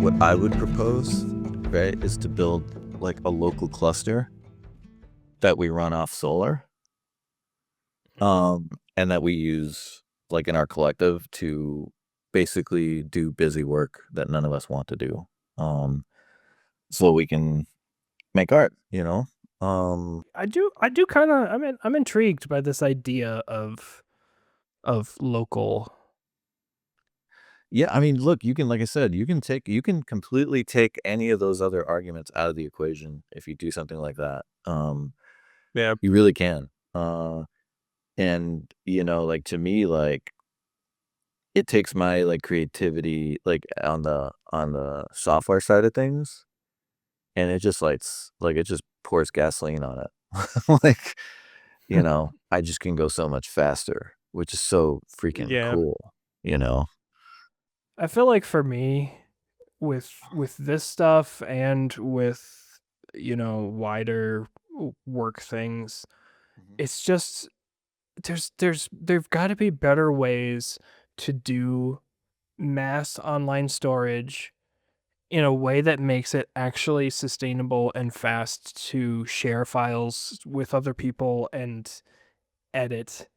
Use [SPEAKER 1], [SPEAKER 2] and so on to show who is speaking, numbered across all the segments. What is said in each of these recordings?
[SPEAKER 1] what I would propose, right, is to build like a local cluster that we run off solar, and that we use like in our collective to basically do busy work that none of us want to do, so we can make art, you know.
[SPEAKER 2] I do kind of. I'm intrigued by this idea of local.
[SPEAKER 1] Yeah, I mean, look, you can, like I said, you can completely take any of those other arguments out of the equation if you do something like that.
[SPEAKER 2] Yeah.
[SPEAKER 1] You really can. And you know, like to me, like it takes my like creativity, like on the software side of things, and it just like it just pours gasoline on it. Like, you know, I just can go so much faster, which is so freaking
[SPEAKER 2] Yeah.
[SPEAKER 1] cool, you know?
[SPEAKER 2] I feel like for me, with this stuff and with wider work things,
[SPEAKER 1] Mhm.
[SPEAKER 2] it's just there've got to be better ways to do mass online storage in a way that makes it actually sustainable and fast to share files with other people and edit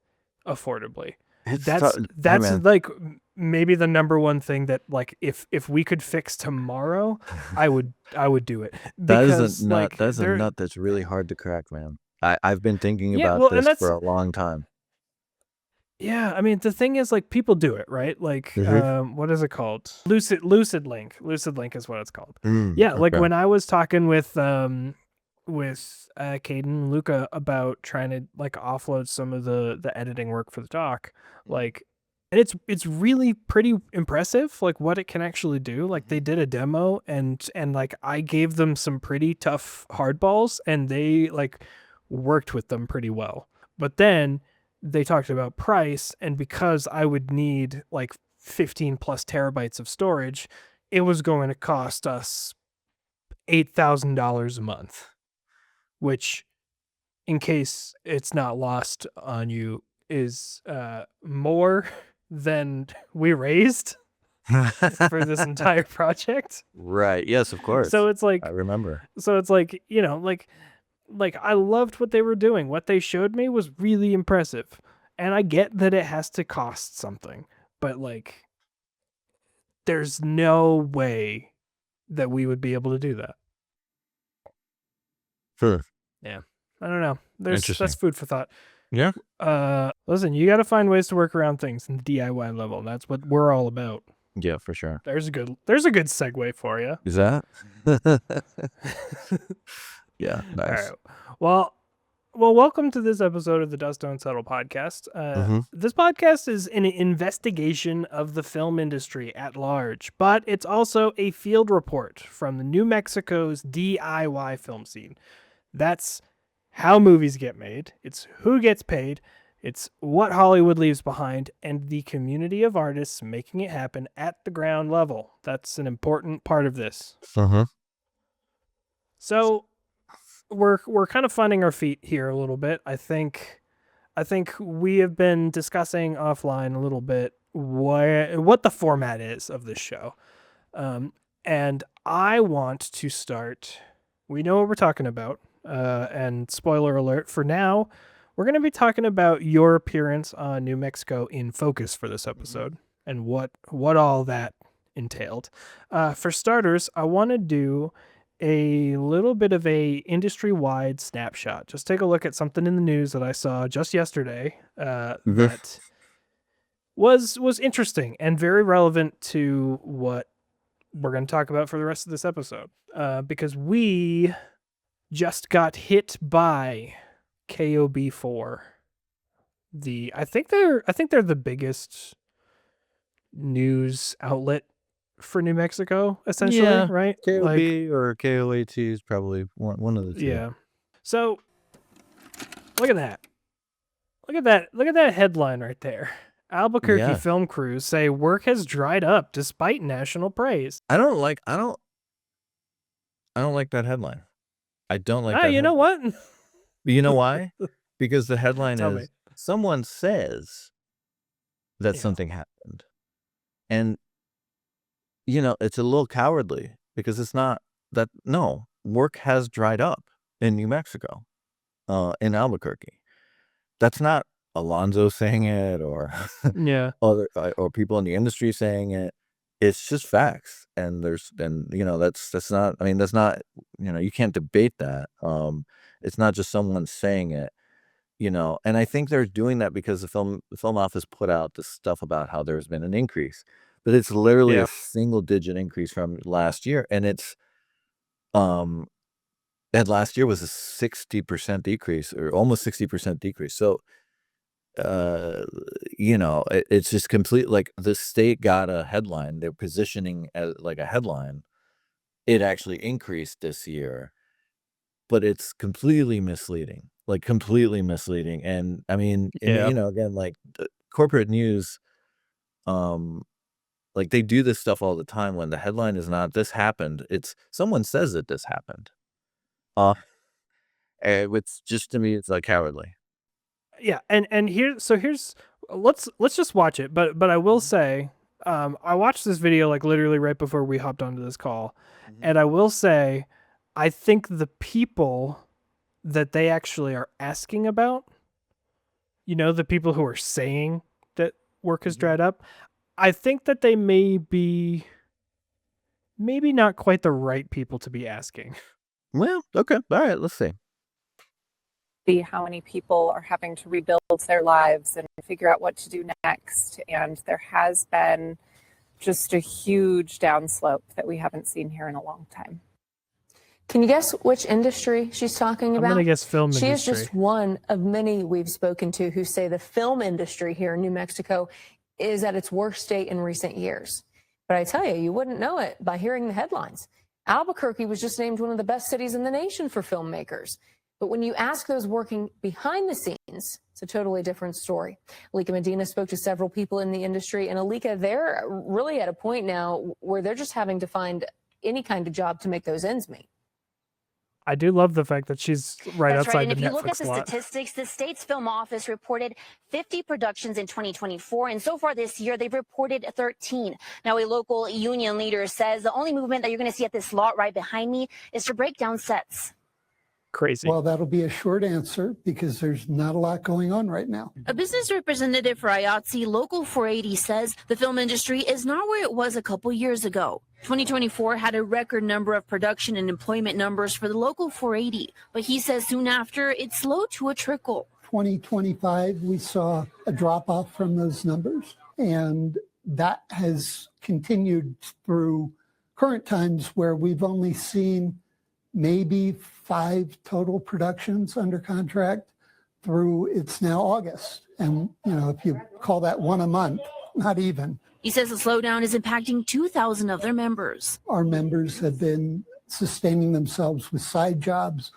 [SPEAKER 2] affordably.
[SPEAKER 1] It's tough. Hey,
[SPEAKER 2] That's
[SPEAKER 1] man.
[SPEAKER 2] like maybe the number one thing that, like, if we could fix tomorrow, I would do it, because like
[SPEAKER 1] That is a
[SPEAKER 2] there.
[SPEAKER 1] nut that's really hard to crack, man. I've been thinking
[SPEAKER 2] Yeah,
[SPEAKER 1] about
[SPEAKER 2] well, and
[SPEAKER 1] this for
[SPEAKER 2] that's,
[SPEAKER 1] a long time.
[SPEAKER 2] yeah, I mean, the thing is, like, people do it, right? Like,
[SPEAKER 1] Mhm.
[SPEAKER 2] what is it called? Lucid Link is what it's called. Yeah, like
[SPEAKER 1] Okay.
[SPEAKER 2] when I was talking with Caden and Luca about trying to like offload some of the editing work for the doc,
[SPEAKER 1] Mhm.
[SPEAKER 2] like, and it's really pretty impressive, like what it can actually do. Like they
[SPEAKER 1] Mhm.
[SPEAKER 2] did a demo, and like I gave them some pretty tough hardballs, and they like worked with them pretty well. But then they talked about price, and because I would need like 15 plus terabytes of storage, it was going to cost us $8,000 a month, which, in case it's not lost on you, is more than we raised for this entire project.
[SPEAKER 1] Right. Yes, of course.
[SPEAKER 2] So it's
[SPEAKER 1] I
[SPEAKER 2] like,
[SPEAKER 1] remember.
[SPEAKER 2] like I loved what they were doing. What they showed me was really impressive. And I get that it has to cost something, but like there's no way that we would be able to do that.
[SPEAKER 1] Sure.
[SPEAKER 2] Yeah. I don't know. That's
[SPEAKER 1] Interesting.
[SPEAKER 2] food for thought.
[SPEAKER 1] Yeah.
[SPEAKER 2] Listen, you got to find ways to work around things in the DIY level. That's what we're all about.
[SPEAKER 1] Yeah, for sure.
[SPEAKER 2] There's a good segue for you.
[SPEAKER 1] Is that? Yeah,
[SPEAKER 2] All
[SPEAKER 1] nice.
[SPEAKER 2] right. Well, welcome to this episode of the Dust Don't Settle podcast.
[SPEAKER 1] Mhm.
[SPEAKER 2] This podcast is an investigation of the film industry at large, but it's also a field report from the New Mexico's DIY film scene. That's how movies get made. It's who gets paid. It's what Hollywood leaves behind, and the community of artists making it happen at the ground level. That's an important part of this.
[SPEAKER 1] Uh-huh.
[SPEAKER 2] So we're kind of finding our feet here a little bit. I think we have been discussing offline a little bit what the format is of this show, and I want to start. We know what we're talking about, and spoiler alert for now, we're going to be talking about your appearance on New Mexico in Focus for this episode, and what all that entailed. For starters, I want to do a little bit of a industry-wide snapshot. Just take a look at something in the news that I saw just yesterday that was interesting and very relevant to what we're going to talk about for the rest of this episode. Because we just got hit by KOB4. I think they're the biggest news outlet for New Mexico, essentially,
[SPEAKER 1] Yeah.
[SPEAKER 2] right? Like,
[SPEAKER 1] KOB or KOAT is probably one of the two.
[SPEAKER 2] yeah. So look at that. Look at that. Look at that headline right there. Albuquerque
[SPEAKER 1] Yeah.
[SPEAKER 2] film crews say work has dried up despite national praise.
[SPEAKER 1] I don't like that headline. I don't like that
[SPEAKER 2] You know
[SPEAKER 1] headline.
[SPEAKER 2] what?
[SPEAKER 1] You know why? Because the headline
[SPEAKER 2] Tell me.
[SPEAKER 1] is someone says that
[SPEAKER 2] Yeah.
[SPEAKER 1] something happened. And it's a little cowardly because it's not that no, work has dried up in New Mexico, in Albuquerque. That's not Alonso saying it or
[SPEAKER 2] Yeah.
[SPEAKER 1] other or people in the industry saying it. It's just facts, and that's not. I mean, that's not. You can't debate that. It's not just someone saying it. And I think they're doing that because the film office put out this stuff about how there's been an increase, but it's literally
[SPEAKER 2] Yeah.
[SPEAKER 1] a single digit increase from last year, um, and last year was a 60% decrease or almost 60% decrease. So, uh, it's just complete. Like the state got a headline; they're positioning as like a headline. It actually increased this year, but it's completely misleading, like, completely misleading, and, I mean,
[SPEAKER 2] Yeah.
[SPEAKER 1] again, like, the corporate news, um, like, they do this stuff all the time when the headline is not, "This happened," it's someone says that this happened, uh, and which just to me, it's, like, cowardly.
[SPEAKER 2] Yeah, and here's let's just watch it. But I will
[SPEAKER 1] Mhm,
[SPEAKER 2] say, I watched this video like literally right before we hopped onto this call,
[SPEAKER 1] mhm,
[SPEAKER 2] and I will say, I think the people that they actually are asking about, the people who are saying that work has
[SPEAKER 1] mhm.
[SPEAKER 2] dried up, I think that they may be maybe not quite the right people to be asking.
[SPEAKER 1] Well, okay, alright, let's see.
[SPEAKER 3] See how many people are having to rebuild their lives and figure out what to do next. And there has been just a huge downslope that we haven't seen here in a long time.
[SPEAKER 4] Can you guess which industry she's talking
[SPEAKER 2] I'm gonna
[SPEAKER 4] about?
[SPEAKER 2] guess film
[SPEAKER 4] She is
[SPEAKER 2] industry.
[SPEAKER 4] just one of many we've spoken to who say the film industry here in New Mexico is at its worst state in recent years. But I tell you, you wouldn't know it by hearing the headlines. Albuquerque was just named one of the best cities in the nation for filmmakers. But when you ask those working behind the scenes, it's a totally different story. Alika Medina spoke to several people in the industry, and Alika, they're really at a point now where they're just having to find any kind of job to make those ends meet.
[SPEAKER 2] I do love the fact that she's right
[SPEAKER 5] That's right.
[SPEAKER 2] outside
[SPEAKER 5] And
[SPEAKER 2] the
[SPEAKER 5] if you look at
[SPEAKER 2] Netflix
[SPEAKER 5] the
[SPEAKER 2] lot.
[SPEAKER 5] statistics, the state's film office reported 50 productions in 2024. And so far this year, they've reported 13. Now, a local union leader says the only movement that you're going to see at this lot right behind me is to break down sets.
[SPEAKER 2] Crazy.
[SPEAKER 6] Well, that'll be a short answer because there's not a lot going on right now.
[SPEAKER 5] A business representative for IATSE Local 480 says the film industry is not where it was a couple years ago. 2024 had a record number of production and employment numbers for the Local 480, but he says soon after it slowed to a trickle.
[SPEAKER 6] 2025, we saw a drop off from those numbers, and that has continued through current times where we've only seen maybe 5 total productions under contract through it's now August. And, if you call that one a month, not even.
[SPEAKER 5] He says the slowdown is impacting 2,000 of their members.
[SPEAKER 6] Our members have been sustaining themselves with side jobs,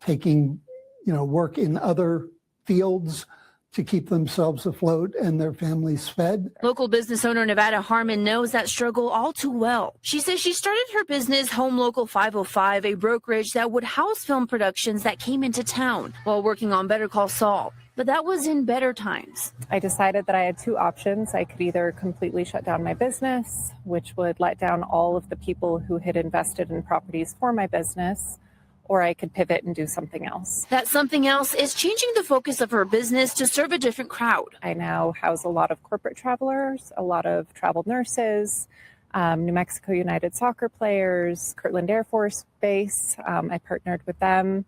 [SPEAKER 6] taking, work in other fields to keep themselves afloat and their families fed.
[SPEAKER 5] Local business owner Nevada Harmon knows that struggle all too well. She says she started her business Home Local 505, a brokerage that would house film productions that came into town while working on Better Call Saul. But that was in better times.
[SPEAKER 3] I decided that I had two options. I could either completely shut down my business, which would let down all of the people who had invested in properties for my business, or I could pivot and do something else.
[SPEAKER 5] That something else is changing the focus of her business to serve a different crowd.
[SPEAKER 3] I now house a lot of corporate travelers, a lot of travel nurses, New Mexico United soccer players, Kirtland Air Force Base. I partnered with them,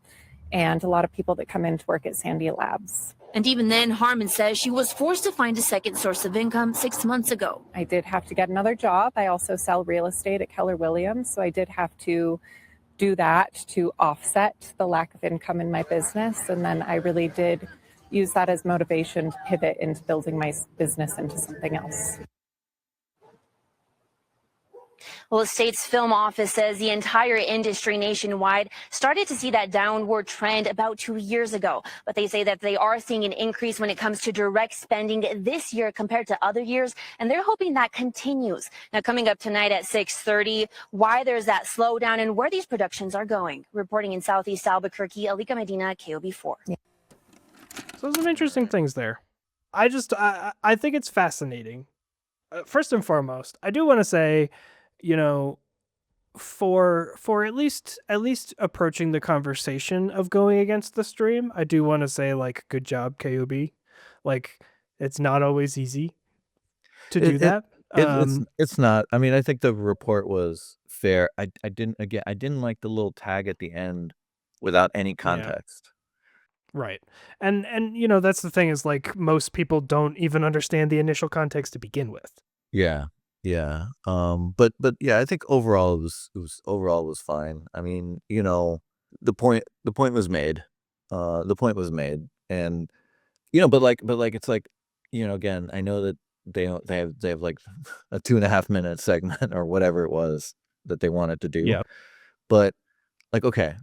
[SPEAKER 3] and a lot of people that come in to work at Sandy Labs.
[SPEAKER 5] And even then, Harmon says she was forced to find a second source of income 6 months ago.
[SPEAKER 3] I did have to get another job. I also sell real estate at Keller Williams, so I did have to do that to offset the lack of income in my business. And then I really did use that as motivation to pivot into building my business into something else.
[SPEAKER 5] Well, the state's film office says the entire industry nationwide started to see that downward trend about 2 years ago. But they say that they are seeing an increase when it comes to direct spending this year compared to other years, and they're hoping that continues. Now, coming up tonight at 6:30, why there's that slowdown and where these productions are going. Reporting in Southeast Albuquerque, Alika Medina, KOB4.
[SPEAKER 2] So some interesting things there. I think it's fascinating first and foremost, I do want to say, you know, for at least approaching the conversation of going against the stream, I do want to say, like, good job, KOB. Like, it's not always easy to
[SPEAKER 1] It
[SPEAKER 2] do
[SPEAKER 1] it
[SPEAKER 2] that.
[SPEAKER 1] it's not. I mean, I think the report was fair. I didn't like the little tag at the end without any
[SPEAKER 2] Yeah.
[SPEAKER 1] context.
[SPEAKER 2] Right. And you know, that's the thing, is like most people don't even understand the initial context to begin with.
[SPEAKER 1] Yeah. Yeah. But yeah, I think overall it was fine. I mean, you know, the point was made. The point was made. And you know, but like it's like, you know, again, I know that they have like a 2.5 minute segment or whatever it was that they wanted to do.
[SPEAKER 2] Yeah.
[SPEAKER 1] But like, okay,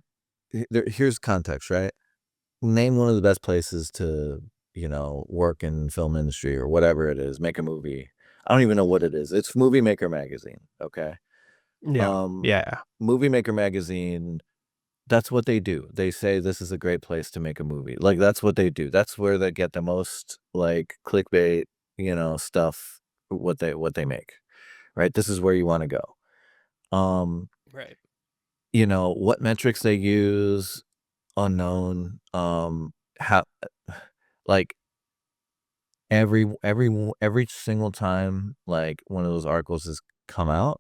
[SPEAKER 1] here's context, right? Name one of the best places to, you know, work in film industry or whatever it is, make a movie. I don't even know what it is. It's Movie Maker Magazine, okay?
[SPEAKER 2] Yeah.
[SPEAKER 1] Um,
[SPEAKER 2] Yeah.
[SPEAKER 1] Movie Maker Magazine, that's what they do. They say this is a great place to make a movie. Like, that's what they do. That's where they get the most, like, clickbait, you know, stuff, what they make, right? This is where you wanna go.
[SPEAKER 2] Right.
[SPEAKER 1] You know, what metrics they use, unknown. How like, every single time, like, one of those articles has come out,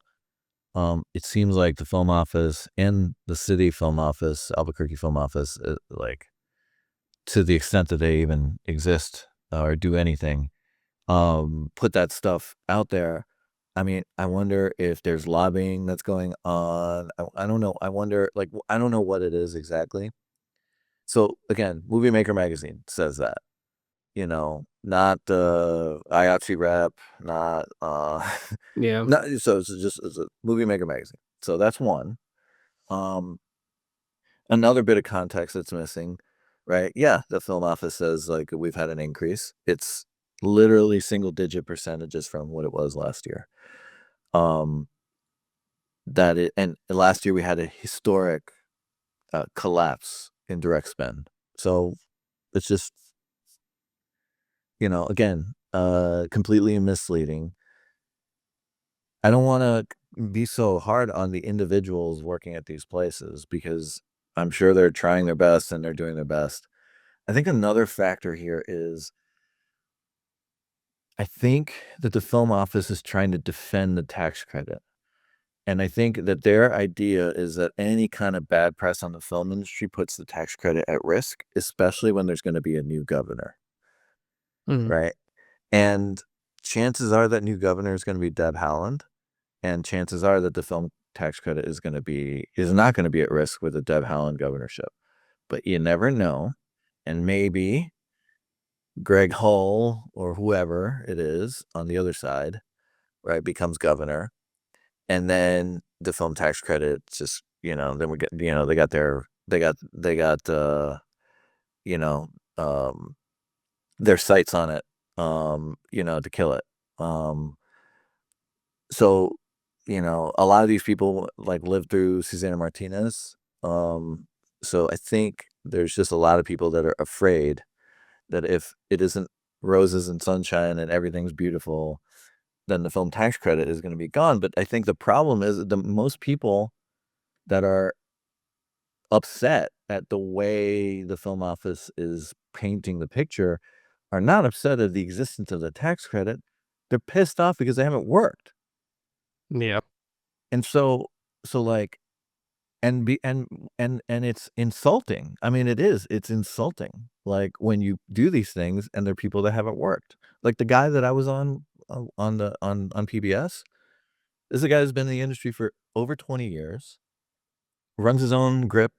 [SPEAKER 1] it seems like the film office and the city film office, Albuquerque film office, like, to the extent that they even exist or do anything, put that stuff out there. I mean, I wonder if there's lobbying that's going on. I don't know. I wonder, like, I don't know what it is exactly. So again, Movie Maker Magazine says that, you know, not the IATSE rep, not
[SPEAKER 2] Yeah.
[SPEAKER 1] not so it's just it's a Movie Maker Magazine. So that's one. Um Another bit of context that's missing, right? Yeah, the film office says like we've had an increase. It's literally single digit percentages from what it was last year. Um that it and last year we had a historic collapse in direct spend. So it's just, you know, again, completely misleading. I don't wanna be so hard on the individuals working at these places because I'm sure they're trying their best and they're doing their best. I think another factor here is I think that the film office is trying to defend the tax credit. And I think that their idea is that any kind of bad press on the film industry puts the tax credit at risk, especially when there's gonna be a new governor,
[SPEAKER 2] Mhm.
[SPEAKER 1] right? And chances are that new governor is gonna be Deb Haaland. And chances are that the film tax credit is not gonna be at risk with the Deb Haaland governorship. But you never know, and maybe Greg Hull or whoever it is on the other side, right, becomes governor, and then the film tax credit just, you know, then we get, you know, you know, their sights on it, you know, to kill it. So, you know, a lot of these people like lived through Susana Martinez. Um, so I think there's just a lot of people that are afraid that if it isn't roses and sunshine and everything's beautiful, then the film tax credit is going to be gone. But I think the problem is that the most people that are upset at the way the film office is painting the picture are not upset at the existence of the tax credit. They're pissed off because they haven't worked.
[SPEAKER 2] Yeah.
[SPEAKER 1] And so like and be and it's insulting. I mean, it is. It's insulting. Like when you do these things and there are people that haven't worked. Like the guy that I was on PBS. This is a guy who's been in the industry for over 20 years, runs his own grip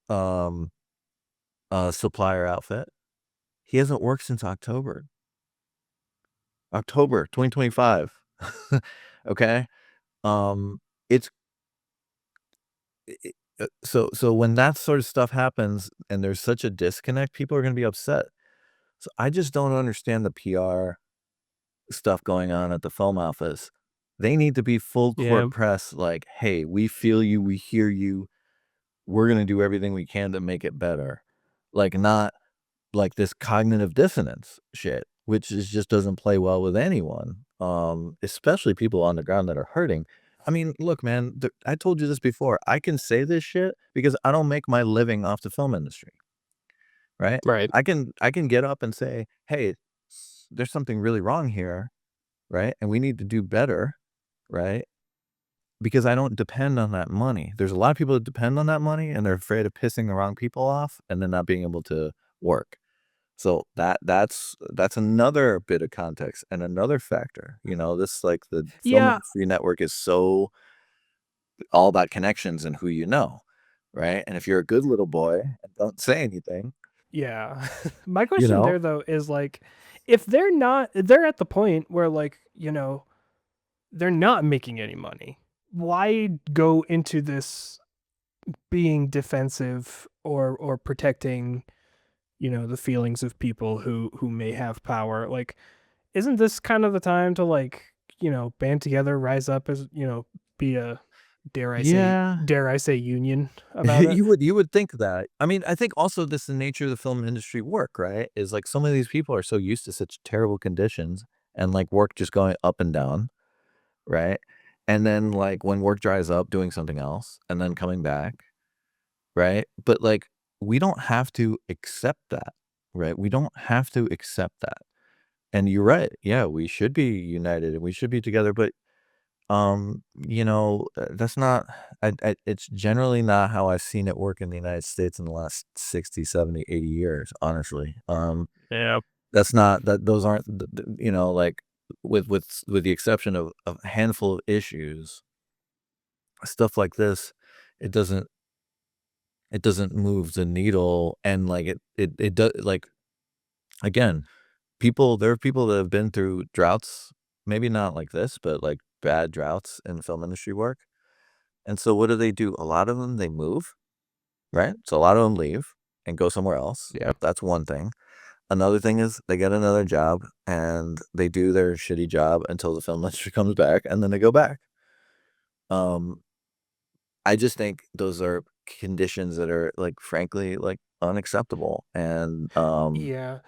[SPEAKER 1] um supplier outfit. He hasn't worked since October 2025. Okay? It's so when that sort of stuff happens and there's such a disconnect, people are gonna be upset. So I just don't understand the PR stuff going on at the film office. They need to be full
[SPEAKER 2] Yeah.
[SPEAKER 1] court press like, "Hey, we feel you, we hear you. We're gonna do everything we can to make it better." Like, not like this cognitive dissonance shit, which is just doesn't play well with anyone. especially people on the ground that are hurting. I mean, look, man, I told you this before. I can say this shit because I don't make my living off the film industry, right?
[SPEAKER 2] Right.
[SPEAKER 1] I can get up and say, "Hey, there's something really wrong here, right? And we need to do better, right?" Because I don't depend on that money. There's a lot of people that depend on that money, and they're afraid of pissing the wrong people off and then not being able to work. So that's another bit of context and another factor. This like the film
[SPEAKER 2] Yeah,
[SPEAKER 1] industry network is so all about connections and who you know, right? And if you're a good little boy and don't say anything,
[SPEAKER 2] yeah. My
[SPEAKER 1] you
[SPEAKER 2] question
[SPEAKER 1] know,
[SPEAKER 2] there though is like, if they're at the point where like, they're not making any money, why go into this being defensive or protecting, the feelings of people who may have power? Like, isn't this kind of the time to like, band together, rise up as, be a dare I say
[SPEAKER 1] yeah,
[SPEAKER 2] dare I say union about it?
[SPEAKER 1] you would think that. I mean, I think also this the nature of the film industry work, right? Is like some of these people are so used to such terrible conditions and like work just going up and down, right? And then like when work dries up, doing something else and then coming back, right? But like we don't have to accept that, right? We don't have to accept that. And you're right. Yeah, we should be united and we should be together, but that's not it's generally not how I've seen it work in the United States in the last 60, 70, 80 years, honestly.
[SPEAKER 2] Yeah.
[SPEAKER 1] That's not that those aren't like with the exception of a handful of issues, stuff like this, it doesn't move the needle and like it does like again, there are people that have been through droughts, maybe not like this, but like bad droughts in film industry work. And so what do? A lot of them, they move, right? So a lot of them leave and go somewhere else.
[SPEAKER 2] Yeah.
[SPEAKER 1] That's one thing. Another thing is they get another job and they do their shitty job until the film industry comes back and then they go back. Um, I just think those are conditions that are like frankly like unacceptable. And
[SPEAKER 2] Yeah.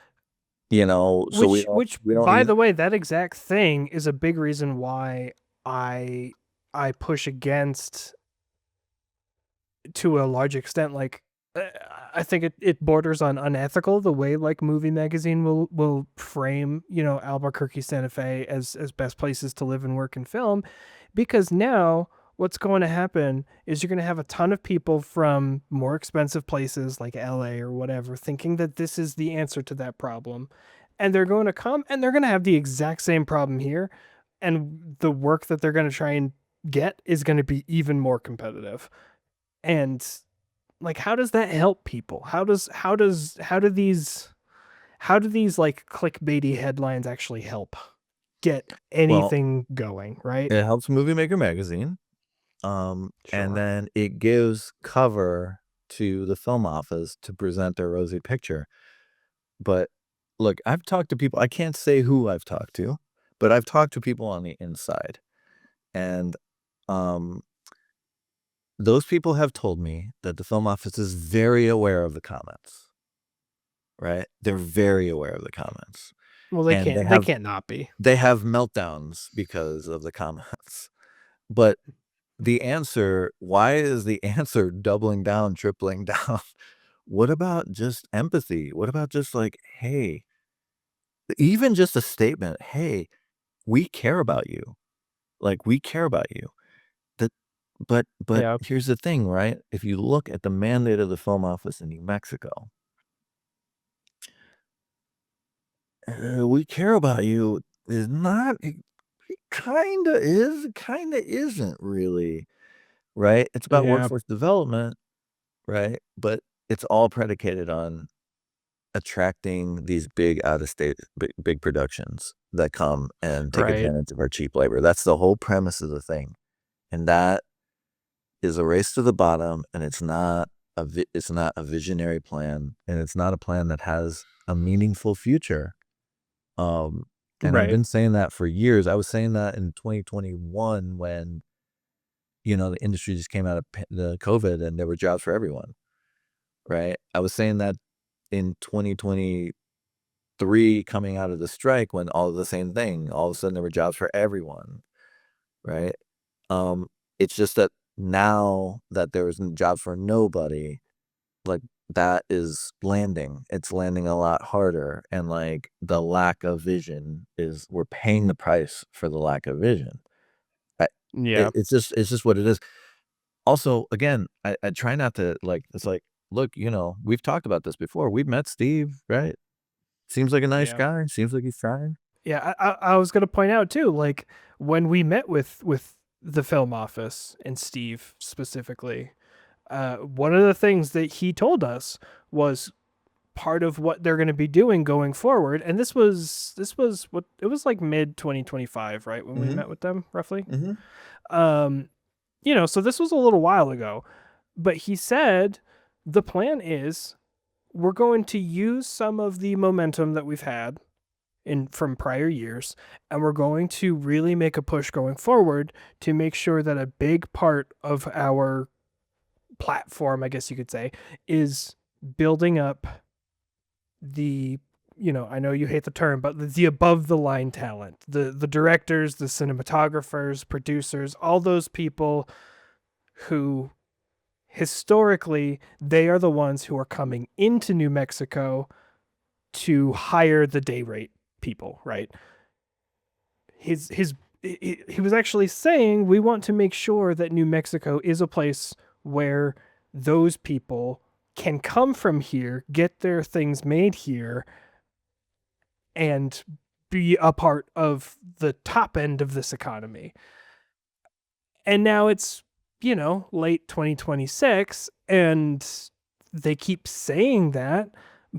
[SPEAKER 1] so
[SPEAKER 2] Which
[SPEAKER 1] we don't
[SPEAKER 2] by
[SPEAKER 1] need
[SPEAKER 2] the way, that exact thing is a big reason why I I push against, to a large extent, like, uh, I think it borders on unethical the way like Movie Magazine will frame, Albuquerque, Santa Fe as best places to live and work and film, because now what's going to happen is you're going to have a ton of people from more expensive places like LA or whatever thinking that this is the answer to that problem, and they're going to come and they're going to have the exact same problem here, and the work that they're going to try and get is going to be even more competitive. And like, how does that help people? How do these like clickbaity headlines actually help get
[SPEAKER 1] well,
[SPEAKER 2] anything going, right?
[SPEAKER 1] it helps Movie Maker Magazine. And
[SPEAKER 2] Sure.
[SPEAKER 1] then it gives cover to the film office to present their rosy picture. But look, I've talked to people, I can't say who I've talked to, but I've talked to people on the inside. And um, those people have told me that the film office is very aware of the comments, right? They're very aware of the comments.
[SPEAKER 2] Well, they
[SPEAKER 1] And
[SPEAKER 2] can't they can't not be.
[SPEAKER 1] they have meltdowns because of the comments. But why is the answer doubling down, tripling down? What about just empathy? What about just like, hey, even just a statement, hey, we care about you. Like we care about you. That but
[SPEAKER 2] Yeah.
[SPEAKER 1] here's the thing, right? If you look at the mandate of the film office in New Mexico, we care about you is not it kinda isn't really, right? It's about
[SPEAKER 2] Yeah.
[SPEAKER 1] workforce development, right? But it's all predicated on attracting these big out of state big productions that come and take
[SPEAKER 2] Right.
[SPEAKER 1] advantage of our cheap labor. That's the whole premise of the thing. And that is a race to the bottom, and it's not a visionary plan, and it's not a plan that has a meaningful future. Um, and I've
[SPEAKER 2] Right.
[SPEAKER 1] been saying that for years. I was saying that in 2021 when, the industry just came out of the COVID and there were jobs for everyone, right? I was saying that in 2022 3 coming out of the strike when all of the same thing. All of a sudden, there were jobs for everyone, right? Um, it's just that now that there was jobs for nobody, like, that is landing. It's landing a lot harder, and, like, the lack of vision is we're paying the price for the lack of vision. I
[SPEAKER 2] Yeah.
[SPEAKER 1] it's just what it is. Also, again, I try not to, like it's like, "Look, we've talked about this before. We've met Steve, right? Seems like a nice
[SPEAKER 2] Yeah.
[SPEAKER 1] guy. Seems like he's trying."
[SPEAKER 2] Yeah, I was gonna point out too, like when we met with the film office and Steve specifically, one of the things that he told us was part of what they're going to be doing going forward, and this was what it was like mid 2025, right, when we
[SPEAKER 1] Mhm,
[SPEAKER 2] met with them roughly.
[SPEAKER 1] mhm.
[SPEAKER 2] Um, so this was a little while ago, but he said the plan is we're going to use some of the momentum that we've had in from prior years, and we're going to really make a push going forward to make sure that a big part of our platform, I guess you could say, is building up the I know you hate the term, but the above the line talent, the directors, the cinematographers, producers, all those people who historically they are the ones who are coming into New Mexico to hire the day rate people, right? He was actually saying we want to make sure that New Mexico is a place where those people can come from here, get their things made here, and be a part of the top end of this economy. And now it's, late 2026, and they keep saying that,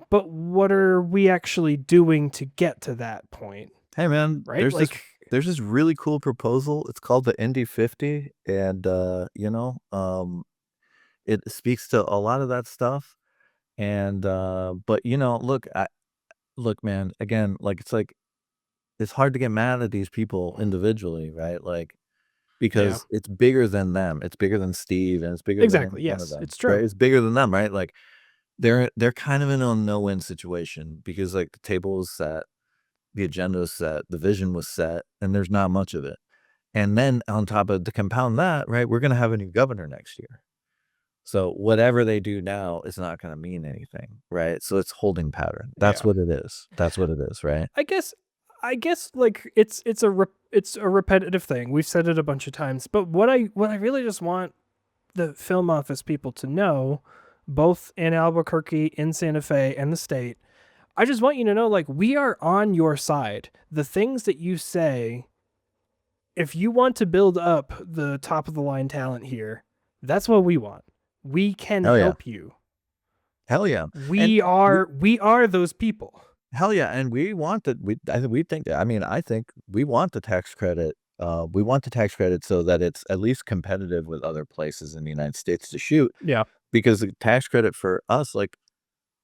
[SPEAKER 2] but what are we actually doing to get to that point?
[SPEAKER 1] Hey, man,
[SPEAKER 2] Right? Like,
[SPEAKER 1] there's this really cool proposal. It's called the Indy 50, and, it speaks to a lot of that stuff, and, but, look, man, again, like, it's hard to get mad at these people individually, right? Like,
[SPEAKER 2] yeah,
[SPEAKER 1] because it's bigger than them. It's bigger than Steve, and it's bigger than any
[SPEAKER 2] exactly.
[SPEAKER 1] one of
[SPEAKER 2] Yes,
[SPEAKER 1] them,
[SPEAKER 2] it's
[SPEAKER 1] right?
[SPEAKER 2] true.
[SPEAKER 1] It's bigger than them, right? Like, they're kind of in a no-win situation because, like, the table was set, the agenda was set, the vision was set, and there's not much of it. And then on top of to compound that, right, we're gonna have a new governor next year. So whatever they do now is not gonna mean anything, right? So it's holding pattern. That's
[SPEAKER 2] Yeah.
[SPEAKER 1] what it is. That's what it is, right?
[SPEAKER 2] I guess like it's a repetitive thing. We've said it a bunch of times, but what I really just want the film office people to know, both in Albuquerque, in Santa Fe, and the state, I just want you to know, like, we are on your side. The things that you say, if you want to build up the top of the line talent here, that's what we want. We can
[SPEAKER 1] Hell yeah.
[SPEAKER 2] help you.
[SPEAKER 1] Hell yeah. And
[SPEAKER 2] We are those people.
[SPEAKER 1] hell yeah, and we want that we think I mean, I think we want the tax credit. We want the tax credit so that it's at least competitive with other places in the United States to shoot
[SPEAKER 2] Yeah.
[SPEAKER 1] because the tax credit for us, like,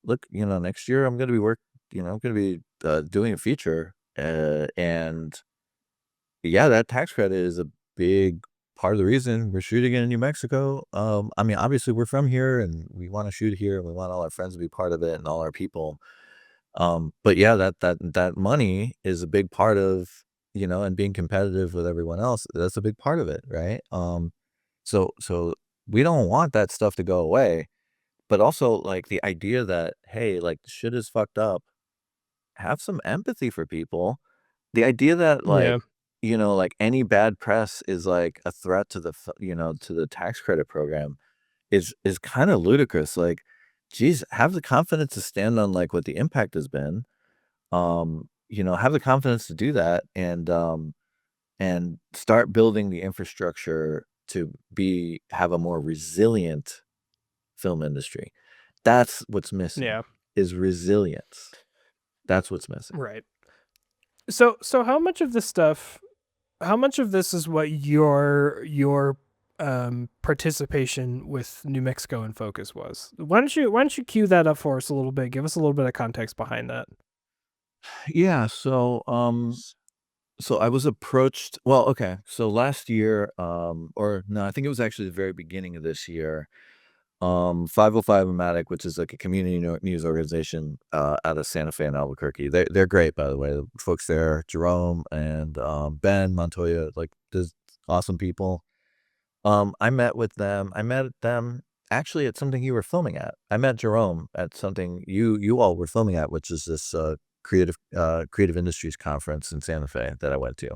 [SPEAKER 1] look, next year I'm gonna be I'm gonna be doing a feature, and yeah, that tax credit is a big part of the reason we're shooting in New Mexico. I mean, obviously we're from here and we want to shoot here and we want all our friends to be part of it and all our people. But yeah, that money is a big part of, and being competitive with everyone else. That's a big part of it, right? So we don't want that stuff to go away, but also like the idea that, hey, like shit is fucked up. Have some empathy for people. The idea that
[SPEAKER 2] Yeah.
[SPEAKER 1] like any bad press is like a threat to to the tax credit program is kind of ludicrous. Like, geez, have the confidence to stand on like what the impact has been. Have the confidence to do that and start building the infrastructure to have a more resilient film industry. That's what's missing
[SPEAKER 2] Yeah.
[SPEAKER 1] is resilience. That's what's missing.
[SPEAKER 2] Right. So how much of this is what your participation with New Mexico in Focus was? Why don't you cue that up for us a little bit? Give us a little bit of context behind that.
[SPEAKER 1] Yeah, so I was approached well, okay. So last year, or no, I think it was actually the very beginning of this year. 505-matic, which is like a community news organization out of Santa Fe and Albuquerque. They're great, by the way. The folks there, Jerome and Ben Montoya, like there's awesome people. I met with them. I met them actually at something you were filming at. I met Jerome at something you all were filming at, which is this creative industries conference in Santa Fe that I went to.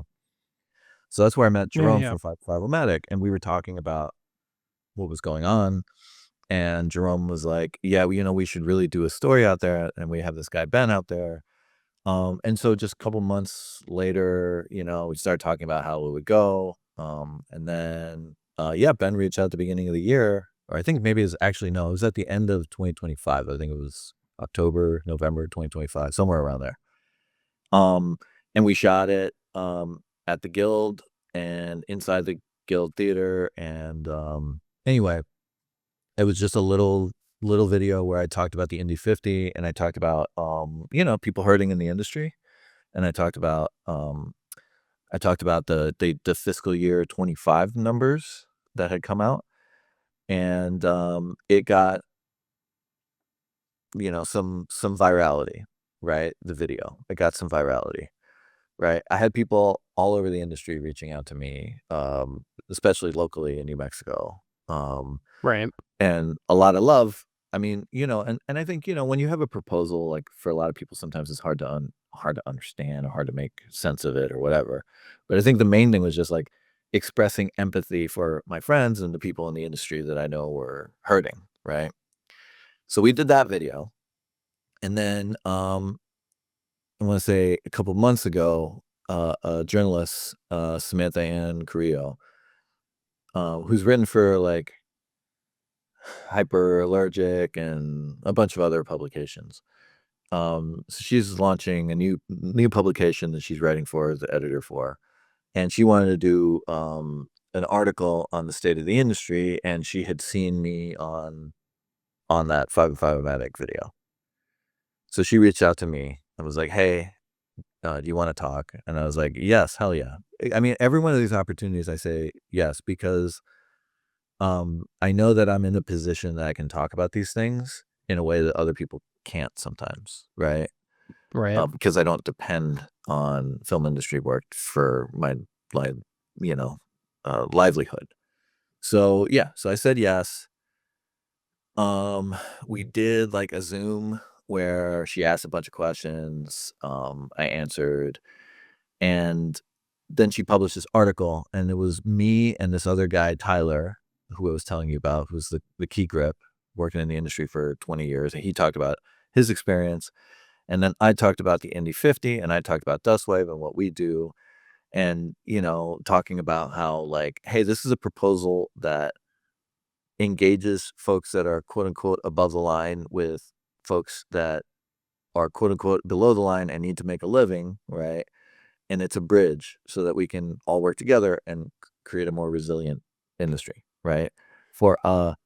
[SPEAKER 1] So that's where I met
[SPEAKER 2] Yeah,
[SPEAKER 1] Jerome
[SPEAKER 2] yeah.
[SPEAKER 1] from 505-matic, and we were talking about what was going on. And Jerome was like, "Yeah, we should really do a story out there, and we have this guy Ben out there." And so just a couple months later, we started talking about how it would go. And then, yeah, Ben reached out at the beginning of the year, or I think maybe it's actually no, it was at the end of 2025. I think it was October, November 2025, somewhere around there. And we shot it at the Guild and inside the Guild Theater. And anyway, it was just a little video where I talked about the Indy 50 and I talked about people hurting in the industry, and I talked about the fiscal year 25 numbers that had come out, and it got some virality, right? The video, it got some virality, right? I had people all over the industry reaching out to me, especially locally in New Mexico.
[SPEAKER 2] Right.
[SPEAKER 1] And a lot of love. I mean, and I think, when you have a proposal, like for a lot of people, sometimes it's hard to understand or hard to make sense of it or whatever. But I think the main thing was just like expressing empathy for my friends and the people in the industry that I know were hurting, right? So we did that video. And then I want to say a couple months ago, a journalist, Samantha Ann Carrillo, who's written for like Hyperallergic and a bunch of other publications. So she's launching a new publication that she's writing for as the editor for, and she wanted to do an article on the state of the industry, and she had seen me on that 505-matic video. So she reached out to me and was like, "Hey, do you want to talk?" And I was like, "Yes, hell yeah." I mean, every one of these opportunities, I say yes because I know that I'm in a position that I can talk about these things in a way that other people can't sometimes, right?
[SPEAKER 2] Right.
[SPEAKER 1] Because I don't depend on film industry work for my like, livelihood. So yeah, so I said yes. We did like a Zoom where she asked a bunch of questions. I answered, and then she published this article, and it was me and this other guy, Tyler, who I was telling you about, who's the key grip, working in the industry for 20 years. And he talked about his experience. And then I talked about the Indy 50, and I talked about Dustwave and what we do. And, talking about how like, hey, this is a proposal that engages folks that are quote unquote above the line with folks that are quote unquote below the line and need to make a living, right? And it's a bridge so that we can all work together and create a more resilient industry, right? For a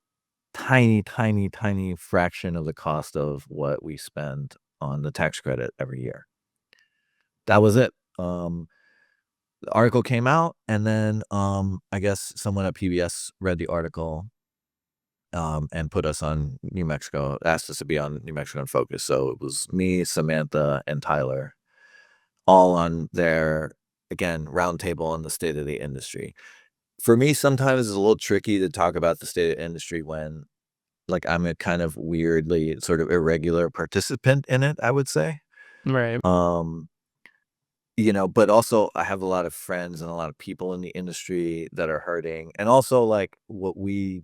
[SPEAKER 1] tiny, tiny, tiny fraction of the cost of what we spend on the tax credit every year. That was it. The article came out, and then I guess someone at PBS read the article and put us on New Mexico, asked us to be on New Mexico in Focus. So it was me, Samantha, and Tyler all on their, again, roundtable on the state of the industry. For me, sometimes it's a little tricky to talk about the state of industry when, like, I'm a kind of weirdly sort of irregular participant in it, I would say.
[SPEAKER 2] Right.
[SPEAKER 1] But also I have a lot of friends and a lot of people in the industry that are hurting. And also, like, what we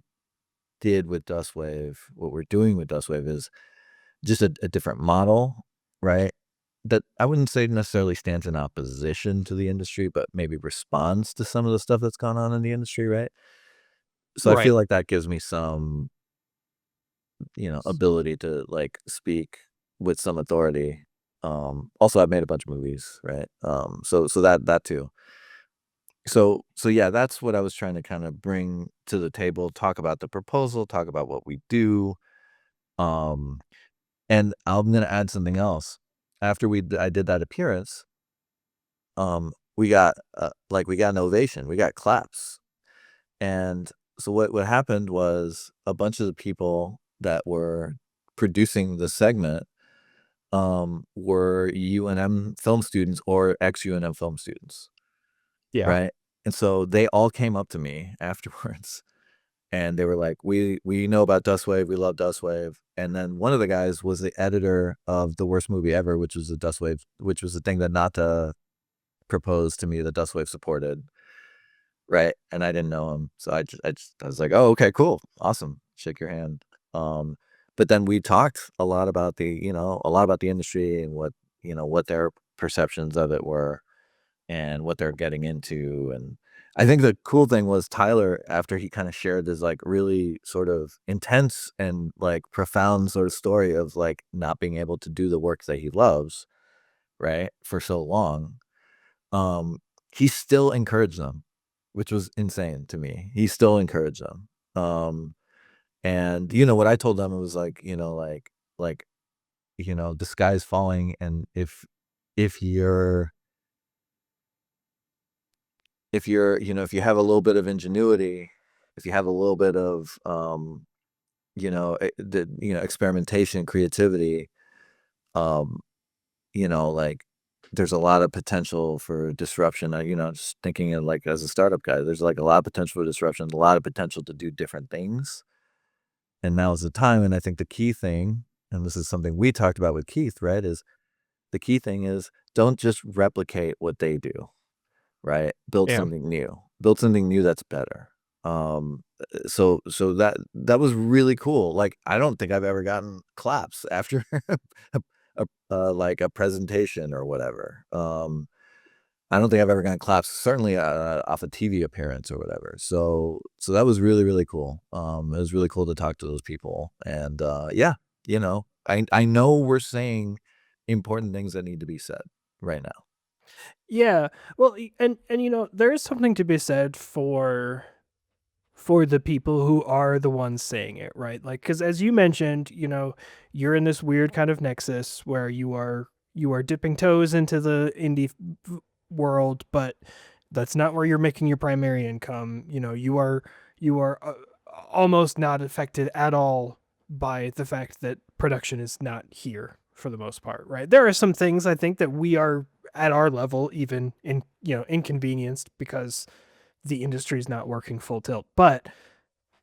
[SPEAKER 1] did with Dustwave, what we're doing with Dustwave is just a different model, right? That I wouldn't say necessarily stands in opposition to the industry, but maybe responds to some of the stuff that's gone on in the industry, right? So I
[SPEAKER 2] Right.
[SPEAKER 1] feel like that gives me some, ability to like speak with some authority. Also I've made a bunch of movies, right? So that too. So yeah, that's what I was trying to kind of bring to the table, talk about the proposal, talk about what we do. Um, and I'm gonna add something else. After I did that appearance, we got we got an ovation, we got claps, and what happened was a bunch of the people that were producing the segment were UNM film students or ex-UNM film students,
[SPEAKER 2] Yeah.
[SPEAKER 1] right? And so they all came up to me afterwards and they were like, "We know about Dustwave, we love Dustwave." And then one of the guys was the editor of The Worst Movie Ever, which was a Dustwave, which was the thing that Nata proposed to me that Dustwave supported, right? And I didn't know him, so I was like, "Oh, okay, cool, awesome, shake your hand." But then we talked a lot about a lot about the industry and what their perceptions of it were and what they're getting into. And I think the cool thing was Tyler, after he kind of shared this like really sort of intense and like profound sort of story of like not being able to do the work that he loves, right, for so long, um, he still encouraged them, which was insane to me. He still encouraged them. And what I told them, it was like, the sky's falling, and if you're if you have a little bit of ingenuity, if you have a little bit of experimentation, creativity, um, like there's a lot of potential for disruption. Just thinking of like as a startup guy, there's like a lot of potential for disruption, a lot of potential to do different things. And now is the time. And I think the key thing, and this is something we talked about with Keith, right, is the key thing is don't just replicate what they do, right? Build
[SPEAKER 2] Yeah.
[SPEAKER 1] something new. Build something new that's better. So that was really cool. Like I don't think I've ever gotten claps after like a presentation or whatever. I don't think I've ever gotten claps, certainly off a TV appearance or whatever. So that was really, really cool. It was really cool to talk to those people. And yeah, I know we're saying important things that need to be said right now.
[SPEAKER 2] Yeah. Well, and there is something to be said for the people who are the ones saying it, right? Like, because as you mentioned, you're in this weird kind of nexus where you are dipping toes into the world, but that's not where you're making your primary income. You are almost not affected at all by the fact that production is not here for the most part, right? There are some things I think that we are at our level even inconvenienced because the industry is not working full tilt. But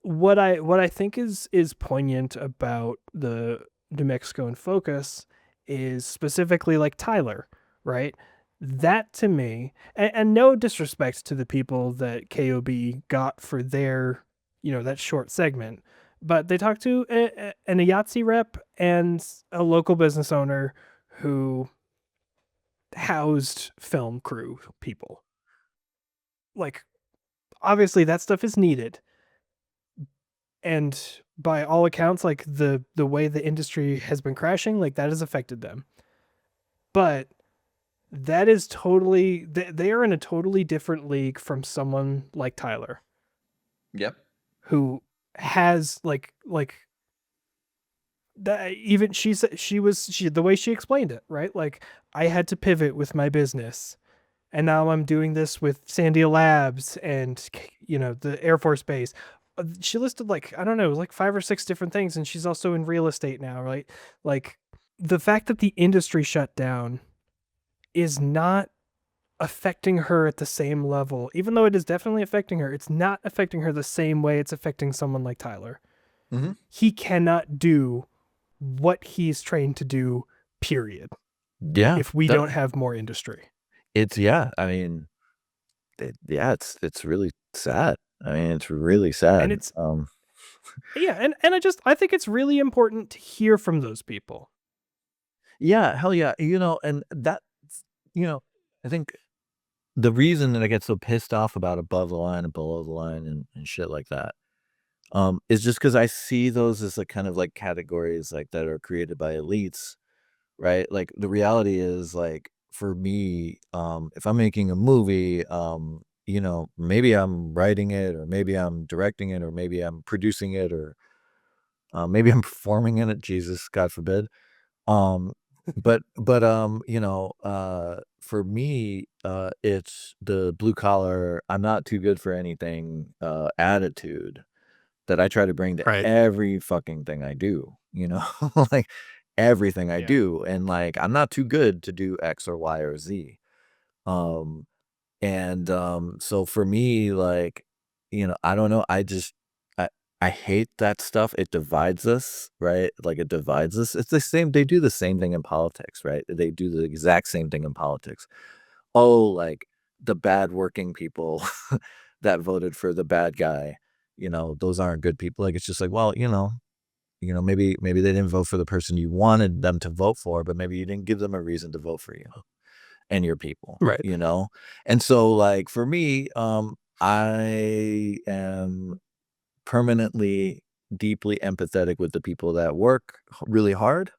[SPEAKER 2] what I think is poignant about the New Mexico in focus is specifically like Tyler, right? That to me, and no disrespect to the people that KOB got for their, that short segment, but they talked to an IATSE rep and a local business owner who housed film crew people. Like, obviously that stuff is needed, and by all accounts, like the way the industry has been crashing, like that has affected them. But that is totally, they are in a totally different league from someone like Tyler,
[SPEAKER 1] Yep.
[SPEAKER 2] who has like that. Even she said she the way she explained it, right? Like, I had to pivot with my business, and now I'm doing this with Sandia Labs and the Air Force Base. She listed like, I don't know, like 5 or 6 different things, and she's also in real estate now, right? Like, the fact that the industry shut down is not affecting her at the same level. Even though it is definitely affecting her, it's not affecting her the same way it's affecting someone like Tyler.
[SPEAKER 1] Mm-hmm.
[SPEAKER 2] He cannot do what he's trained to do, period,
[SPEAKER 1] Yeah.
[SPEAKER 2] if we don't have more industry.
[SPEAKER 1] I mean, it's really sad. I mean, it's really sad.
[SPEAKER 2] And it's yeah, and I think it's really important to hear from those people.
[SPEAKER 1] Yeah, hell yeah. And that, I think the reason that I get so pissed off about above the line and below the line and shit like that, is just because I see those as like kind of like categories like that are created by elites, right? Like the reality is like for me, if I'm making a movie, maybe I'm writing it or maybe I'm directing it or maybe I'm producing it or maybe I'm performing in it, Jesus, God forbid. But for me, it's the blue collar, I'm not too good for anything, attitude that I try to bring to
[SPEAKER 2] Right.
[SPEAKER 1] every fucking thing I do, like everything I
[SPEAKER 2] Yeah.
[SPEAKER 1] do. And like, I'm not too good to do X or Y or Z. Um, so for me, like, I don't know. I, I hate that stuff. It divides us, right? Like it divides us. It's the same. They do the same thing in politics, right? They do the exact same thing in politics. Oh, like the bad working people that voted for the bad guy, those aren't good people. Like it's just like, well, maybe they didn't vote for the person you wanted them to vote for, but maybe you didn't give them a reason to vote for you and your people,
[SPEAKER 2] Right.
[SPEAKER 1] And so like for me, I am permanently deeply empathetic with the people that work really hard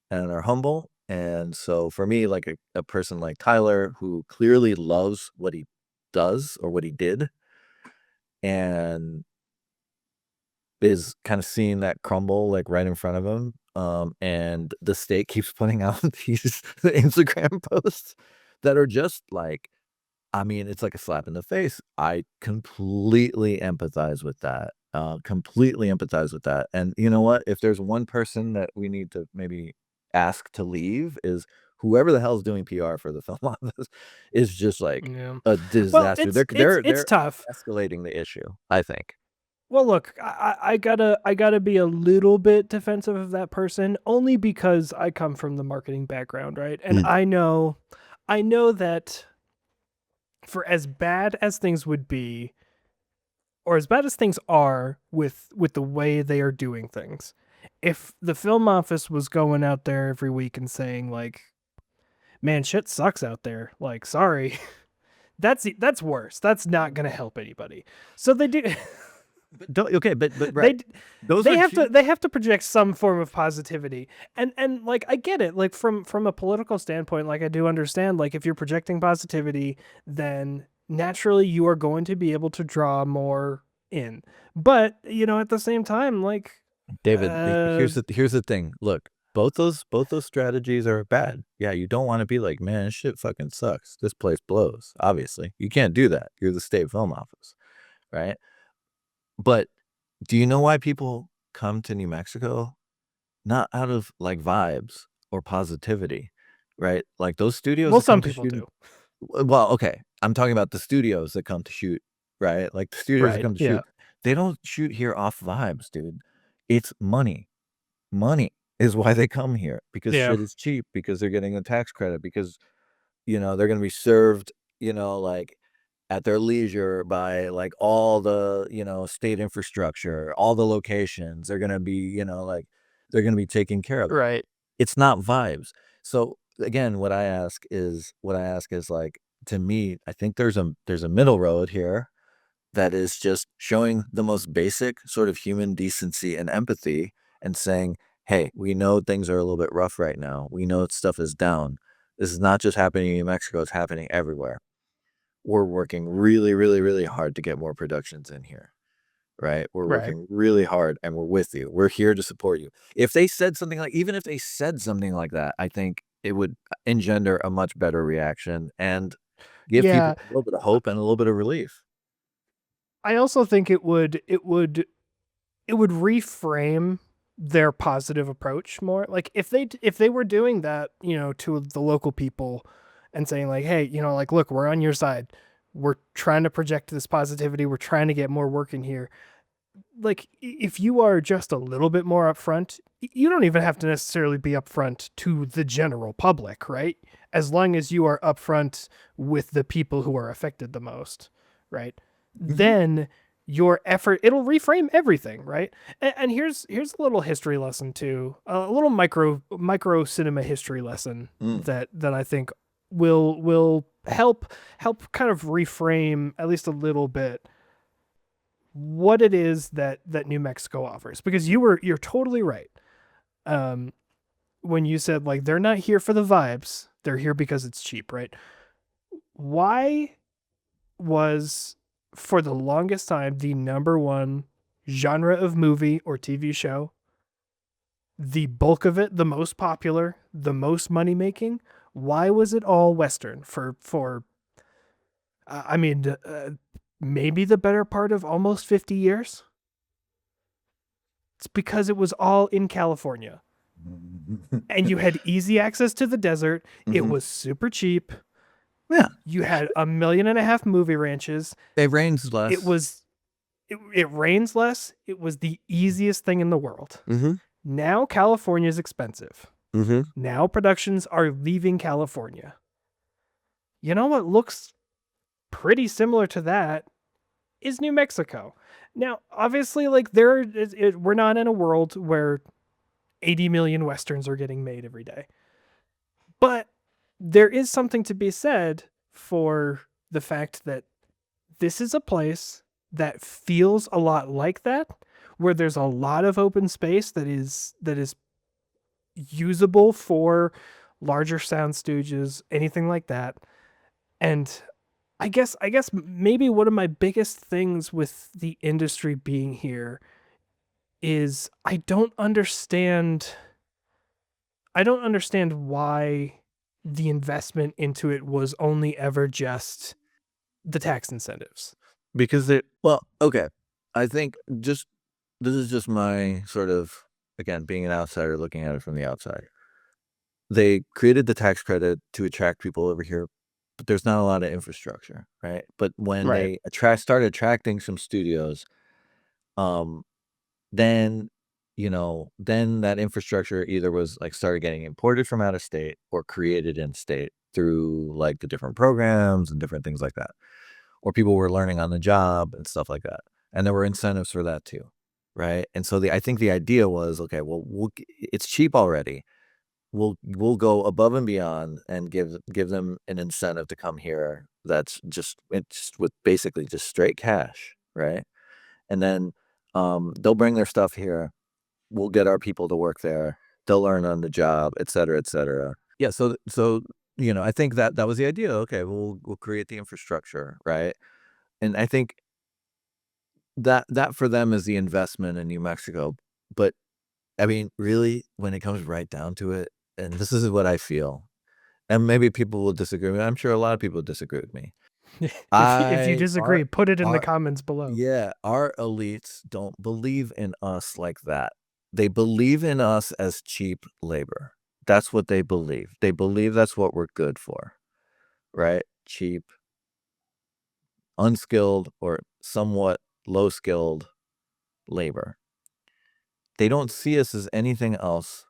[SPEAKER 1] and are humble. And so for me, like a person like Tyler, who clearly loves what he does or what he did, and is kind of seeing that crumble like right in front of him. And the state keeps putting out these Instagram posts that are just like, I mean, it's like a slap in the face. I completely empathize with that. Completely empathize with that. And you know what? If there's one person that we need to maybe ask to leave, is whoever the hell's doing PR for the film office is just like
[SPEAKER 2] Yeah.
[SPEAKER 1] a
[SPEAKER 2] Well,
[SPEAKER 1] disaster.
[SPEAKER 2] it's
[SPEAKER 1] They're
[SPEAKER 2] tough.
[SPEAKER 1] escalating the issue, I think.
[SPEAKER 2] Well, look, I gotta be a little bit defensive of that person, only because I come from the marketing background, right? And
[SPEAKER 1] Mm.
[SPEAKER 2] I know that for as bad as things would be, or as bad as things are with the way they are doing things, if the film office was going out there every week and saying like, "Man, shit sucks out there," like, sorry, that's worse. That's not gonna help anybody. So they do.
[SPEAKER 1] But don't okay, but
[SPEAKER 2] they
[SPEAKER 1] right. Those
[SPEAKER 2] they
[SPEAKER 1] are
[SPEAKER 2] have to
[SPEAKER 1] two.
[SPEAKER 2] they have to project some form of positivity, and like I get it, like from a political standpoint, like I do understand, like if you're projecting positivity, then naturally you are going to be able to draw more in. But at the same time, like
[SPEAKER 1] David,
[SPEAKER 2] uh
[SPEAKER 1] here's the thing. Look, both those strategies are bad. Yeah, you don't want to be like, man, this shit fucking sucks. This place blows. Obviously, you can't do that. You're the state film office, right? But do you know why people come to New Mexico? Not out of like vibes or positivity, right? Like those studios
[SPEAKER 2] well,
[SPEAKER 1] that come
[SPEAKER 2] some
[SPEAKER 1] to
[SPEAKER 2] people
[SPEAKER 1] shoot.
[SPEAKER 2] do.
[SPEAKER 1] Well, okay, I'm talking about the studios that come to shoot, right? Like the studios that
[SPEAKER 2] Right.
[SPEAKER 1] come to
[SPEAKER 2] Yeah.
[SPEAKER 1] shoot. They don't shoot here off vibes, dude. It's money. Money is why they come here, because
[SPEAKER 2] Yeah.
[SPEAKER 1] shit is cheap, because they're getting a tax credit, because, they're gonna be served, like, at their leisure by, like, all the, state infrastructure, all the locations. They're gonna be, like, they're gonna be taken care of.
[SPEAKER 2] Right.
[SPEAKER 1] It's not vibes. So, again, what I ask is, like, to me, I think there's a middle road here that is just showing the most basic sort of human decency and empathy, and saying, hey, we know things are a little bit rough right now. We know stuff is down. This is not just happening in New Mexico, it's happening everywhere. We're working really, really, really hard to get more productions in here, right? We're
[SPEAKER 2] Right.
[SPEAKER 1] working really hard, and we're with you. We're here to support you. If they said something like, even if they said something like that, I think it would engender a much better reaction and give
[SPEAKER 2] Yeah.
[SPEAKER 1] people a little bit of hope and a little bit of relief.
[SPEAKER 2] I also think it would reframe their positive approach more. Like if they were doing that, to the local people and saying like, "Hey, like look, we're on your side. We're trying to project this positivity. We're trying to get more work in here." Like if you are just a little bit more upfront, you don't even have to necessarily be upfront to the general public, right? As long as you are upfront with the people who are affected the most, right?
[SPEAKER 1] Mhm.
[SPEAKER 2] Then your effort, it'll reframe everything, right? And here's a little history lesson too, a little micro cinema history lesson
[SPEAKER 1] Mm.
[SPEAKER 2] that I think will help kind of reframe at least a little bit what it is that New Mexico offers, because you're totally right. Um, when you said like they're not here for the vibes, they're here because it's cheap, right? Why was for the longest time the number one genre of movie or TV show the bulk of it, the most popular, the most money making, why was it all Western for I mean, maybe the better part of almost 50 years? It's because it was all in California. And you had easy access to the desert. It was super cheap.
[SPEAKER 1] Yeah.
[SPEAKER 2] You had 1.5 million movie ranches.
[SPEAKER 1] It rains less.
[SPEAKER 2] It rains less. It was the easiest thing in the world.
[SPEAKER 1] Mm-hmm.
[SPEAKER 2] Now California is expensive.
[SPEAKER 1] Mm-hmm.
[SPEAKER 2] Now productions are leaving California. You know what looks pretty similar to that is New Mexico. Now, obviously, like we're not in a world where 80 million Westerns are getting made every day. But there is something to be said for the fact that this is a place that feels a lot like that, where there's a lot of open space that is usable for larger sound stooges, anything like that. And I guess maybe one of my biggest things with the industry being here is I don't understand why the investment into it was only ever just the tax incentives.
[SPEAKER 1] Because okay. I think this is just my sort of, again, being an outsider looking at it from the outside. They created the tax credit to attract people over here, but there's not a lot of infrastructure, right? But when
[SPEAKER 2] Right.
[SPEAKER 1] they started attracting some studios, then then that infrastructure either was like started getting imported from out of state or created in state through like the different programs and different things like that, or people were learning on the job and stuff like that, and there were incentives for that too, right? And so I think the idea was, okay, well, it's cheap already. We'll go above and beyond and give them an incentive to come here. It's with basically just straight cash, right? And then they'll bring their stuff here. We'll get our people to work there. They'll learn on the job, et cetera, et cetera. Yeah. So I think that was the idea. Okay, we'll create the infrastructure, right? And I think that for them is the investment in New Mexico. But I mean, really, when it comes right down to it, and this is what I feel, and maybe people will disagree with me. I'm sure a lot of people disagree with me.
[SPEAKER 2] If you disagree,
[SPEAKER 1] our
[SPEAKER 2] put it in the
[SPEAKER 1] our
[SPEAKER 2] comments below.
[SPEAKER 1] Yeah, our elites don't believe in us like that. They believe in us as cheap labor. That's what they believe. They believe that's what we're good for, right? Cheap, unskilled, or somewhat low-skilled labor. They don't see us as anything else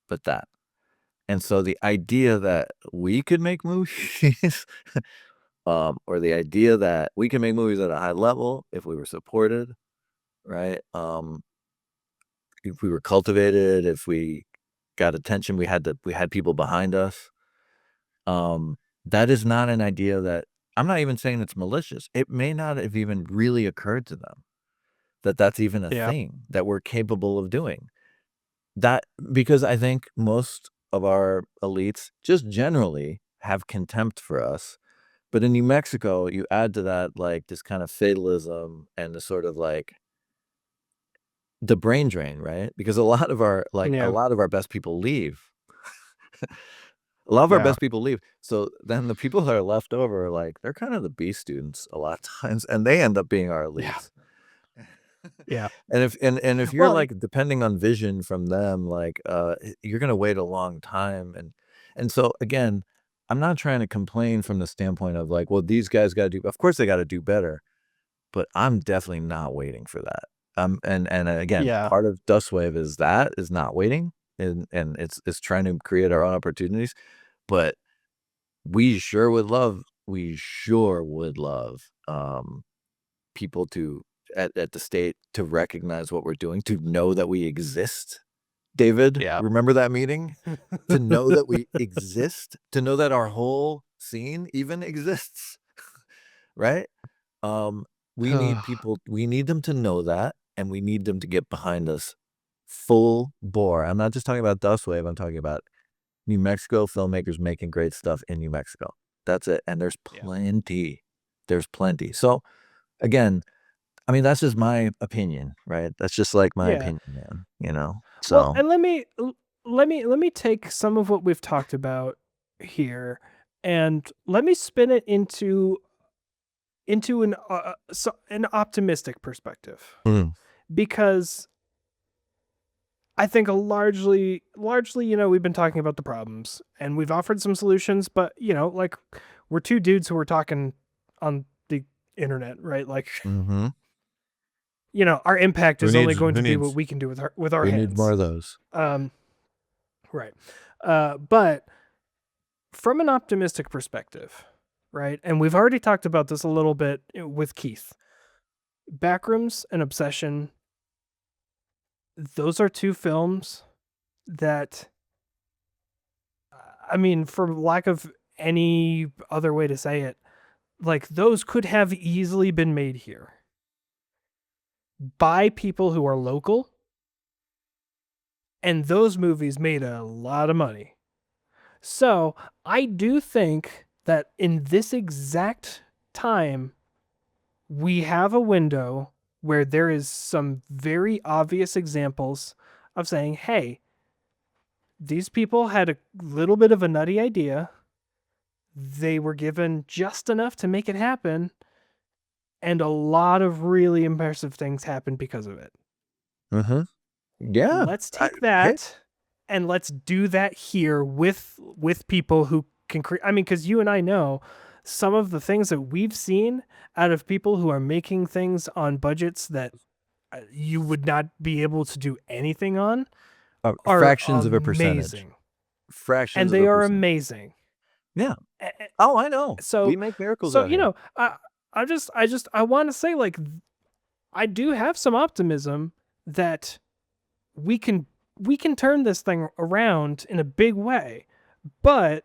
[SPEAKER 1] but that. And so the idea that we could make movies, or the idea that we can make movies at a high level if we were supported, right? If we were cultivated, if we got attention, we had people behind us. That is not an idea that, I'm not even saying it's malicious. It may not have even really occurred to them that that's even a
[SPEAKER 2] Yeah.
[SPEAKER 1] thing that we're capable of doing. That because I think most of our elites just generally have contempt for us. But in New Mexico, you add to that like this kind of fatalism and the sort of like the brain drain, right? Because a lot of our best people leave. A lot of our
[SPEAKER 2] Yeah.
[SPEAKER 1] best people leave. So then the people that are left over are like, they're kind of the B students a lot of times, and they end up being our elites.
[SPEAKER 2] Yeah.
[SPEAKER 1] And if you're
[SPEAKER 2] Well,
[SPEAKER 1] like depending on vision from them, like you're gonna wait a long time. And so again, I'm not trying to complain from the standpoint of like, well, these guys gotta do, of course they gotta do better, but I'm definitely not waiting for that. And again,
[SPEAKER 2] Yeah.
[SPEAKER 1] part of Dustwave is not waiting, and it's trying to create our own opportunities. But we sure would love people to at the state to recognize what we're doing, to know that we exist. David,
[SPEAKER 2] Yeah.
[SPEAKER 1] remember that meeting? To know that we exist, to know that our whole scene even exists, right? We need them to know that, and we need them to get behind us full bore. I'm not just talking about Dustwave, I'm talking about New Mexico filmmakers making great stuff in New Mexico. That's it. And there's
[SPEAKER 2] Yeah.
[SPEAKER 1] plenty. There's plenty. So again, I mean, that's just my opinion, right? That's just like my
[SPEAKER 2] Yeah.
[SPEAKER 1] opinion, man, you know?
[SPEAKER 2] Well,
[SPEAKER 1] So,
[SPEAKER 2] and let me take some of what we've talked about here, and let me spin it into an optimistic perspective,
[SPEAKER 1] mm,
[SPEAKER 2] because I think largely, we've been talking about the problems and we've offered some solutions, but like, we're two dudes who are talking on the internet, right? Like,
[SPEAKER 1] mhm.
[SPEAKER 2] our impact
[SPEAKER 1] Who
[SPEAKER 2] is only
[SPEAKER 1] needs
[SPEAKER 2] going
[SPEAKER 1] who
[SPEAKER 2] to be what
[SPEAKER 1] needs
[SPEAKER 2] we can do with our
[SPEAKER 1] who needs more
[SPEAKER 2] hands.
[SPEAKER 1] of those?
[SPEAKER 2] Right. But from an optimistic perspective, right? And we've already talked about this a little bit with Keith. Backrooms and Obsession, those are two films that, I mean, for lack of any other way to say it, like, those could have easily been made here by people who are local, and those movies made a lot of money. So I do think that in this exact time, we have a window where there is some very obvious examples of saying, hey, these people had a little bit of a nutty idea. They were given just enough to make it happen, and a lot of really impressive things happened because of it.
[SPEAKER 1] Mhm. Yeah.
[SPEAKER 2] Let's
[SPEAKER 1] I
[SPEAKER 2] take
[SPEAKER 1] Hey.
[SPEAKER 2] that and let's do that here with people who can create. I mean, because you and I know some of the things that we've seen out of people who are making things on budgets that you would not be able to do anything on are
[SPEAKER 1] Fractions of a percentage.
[SPEAKER 2] amazing, and
[SPEAKER 1] Fractions of
[SPEAKER 2] they
[SPEAKER 1] a
[SPEAKER 2] are
[SPEAKER 1] percent.
[SPEAKER 2] amazing.
[SPEAKER 1] Yeah.
[SPEAKER 2] A- a-
[SPEAKER 1] Oh, I know.
[SPEAKER 2] So,
[SPEAKER 1] We make miracles out here.
[SPEAKER 2] I want to say, like, I do have some optimism that we can turn this thing around in a big way, but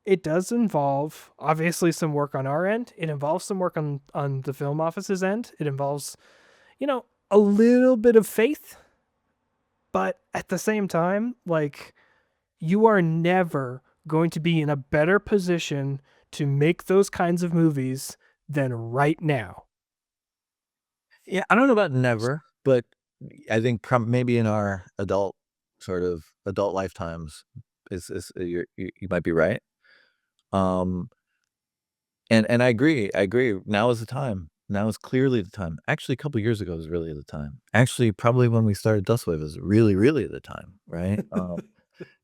[SPEAKER 2] it does involve obviously some work on our end. It involves some work on the film office's end. It involves, a little bit of faith, but at the same time, like, you are never going to be in a better position to make those kinds of movies than right now.
[SPEAKER 1] Yeah, I don't know about never, but I think maybe in our adult lifetimes is you might be right. Um, and I agree. I agree. Now is the time. Now is clearly the time. Actually, a couple years ago was really the time. Actually, probably when we started Dustwave is really, really the time, right?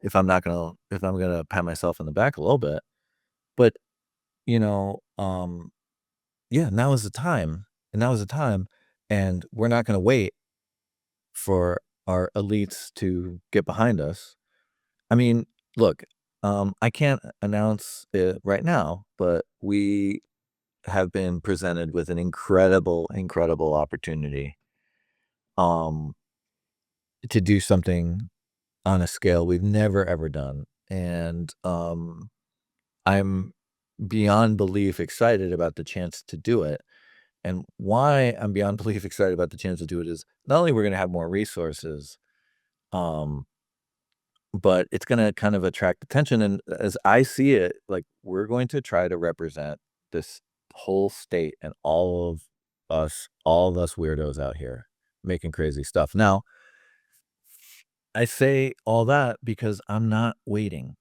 [SPEAKER 1] If I'm gonna pat myself on the back a little bit, but you know, yeah, now is the time, and now is the time, and we're not gonna wait for our elites to get behind us. I mean, look, I can't announce it right now, but we have been presented with an incredible, incredible opportunity, um, to do something on a scale we've never ever done, and I'm beyond belief excited about the chance to do it. And why I'm beyond belief excited about the chance to do it is not only we're gonna have more resources, um, but it's gonna kind of attract attention, and as I see it, like, we're going to try to represent this whole state and all of us weirdos out here making crazy stuff. Now, I say all that because I'm not waiting,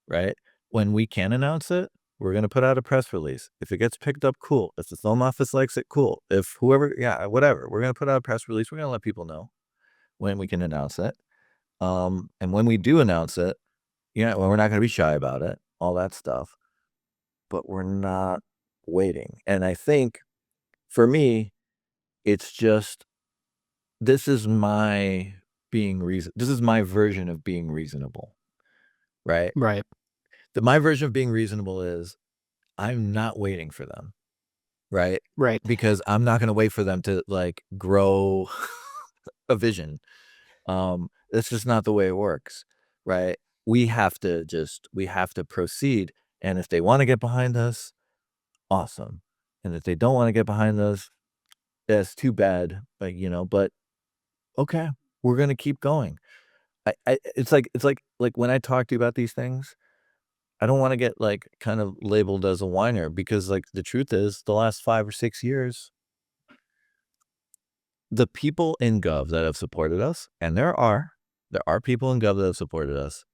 [SPEAKER 1] right? When we can announce it, we're gonna put out a press release. If it gets picked up, cool. If the film office likes it, cool. If whoever yeah, whatever, we're gonna put out a press release. We're gonna let people know when we can announce it. And when we do announce it, yeah, well, we're not gonna be shy about it, all that stuff, but we're not waiting. And I think for me, it's just this is my this is my version of being reasonable, right?
[SPEAKER 2] Right.
[SPEAKER 1] My version of being reasonable is I'm not waiting for them, right?
[SPEAKER 2] Right.
[SPEAKER 1] Because I'm not gonna wait for them to, like, grow a vision. That's just not the way it works, right? We have to proceed, and if they wanna get behind us, awesome, and if they don't wanna get behind us, that's too bad, but okay, we're gonna keep going. It's like when I talk to you about these things, I don't wanna get, like, kind of labeled as a whiner because, like, the truth is the last 5 or 6 years, the people in Gov that have supported us, and there are, There are people in Gov that have supported us.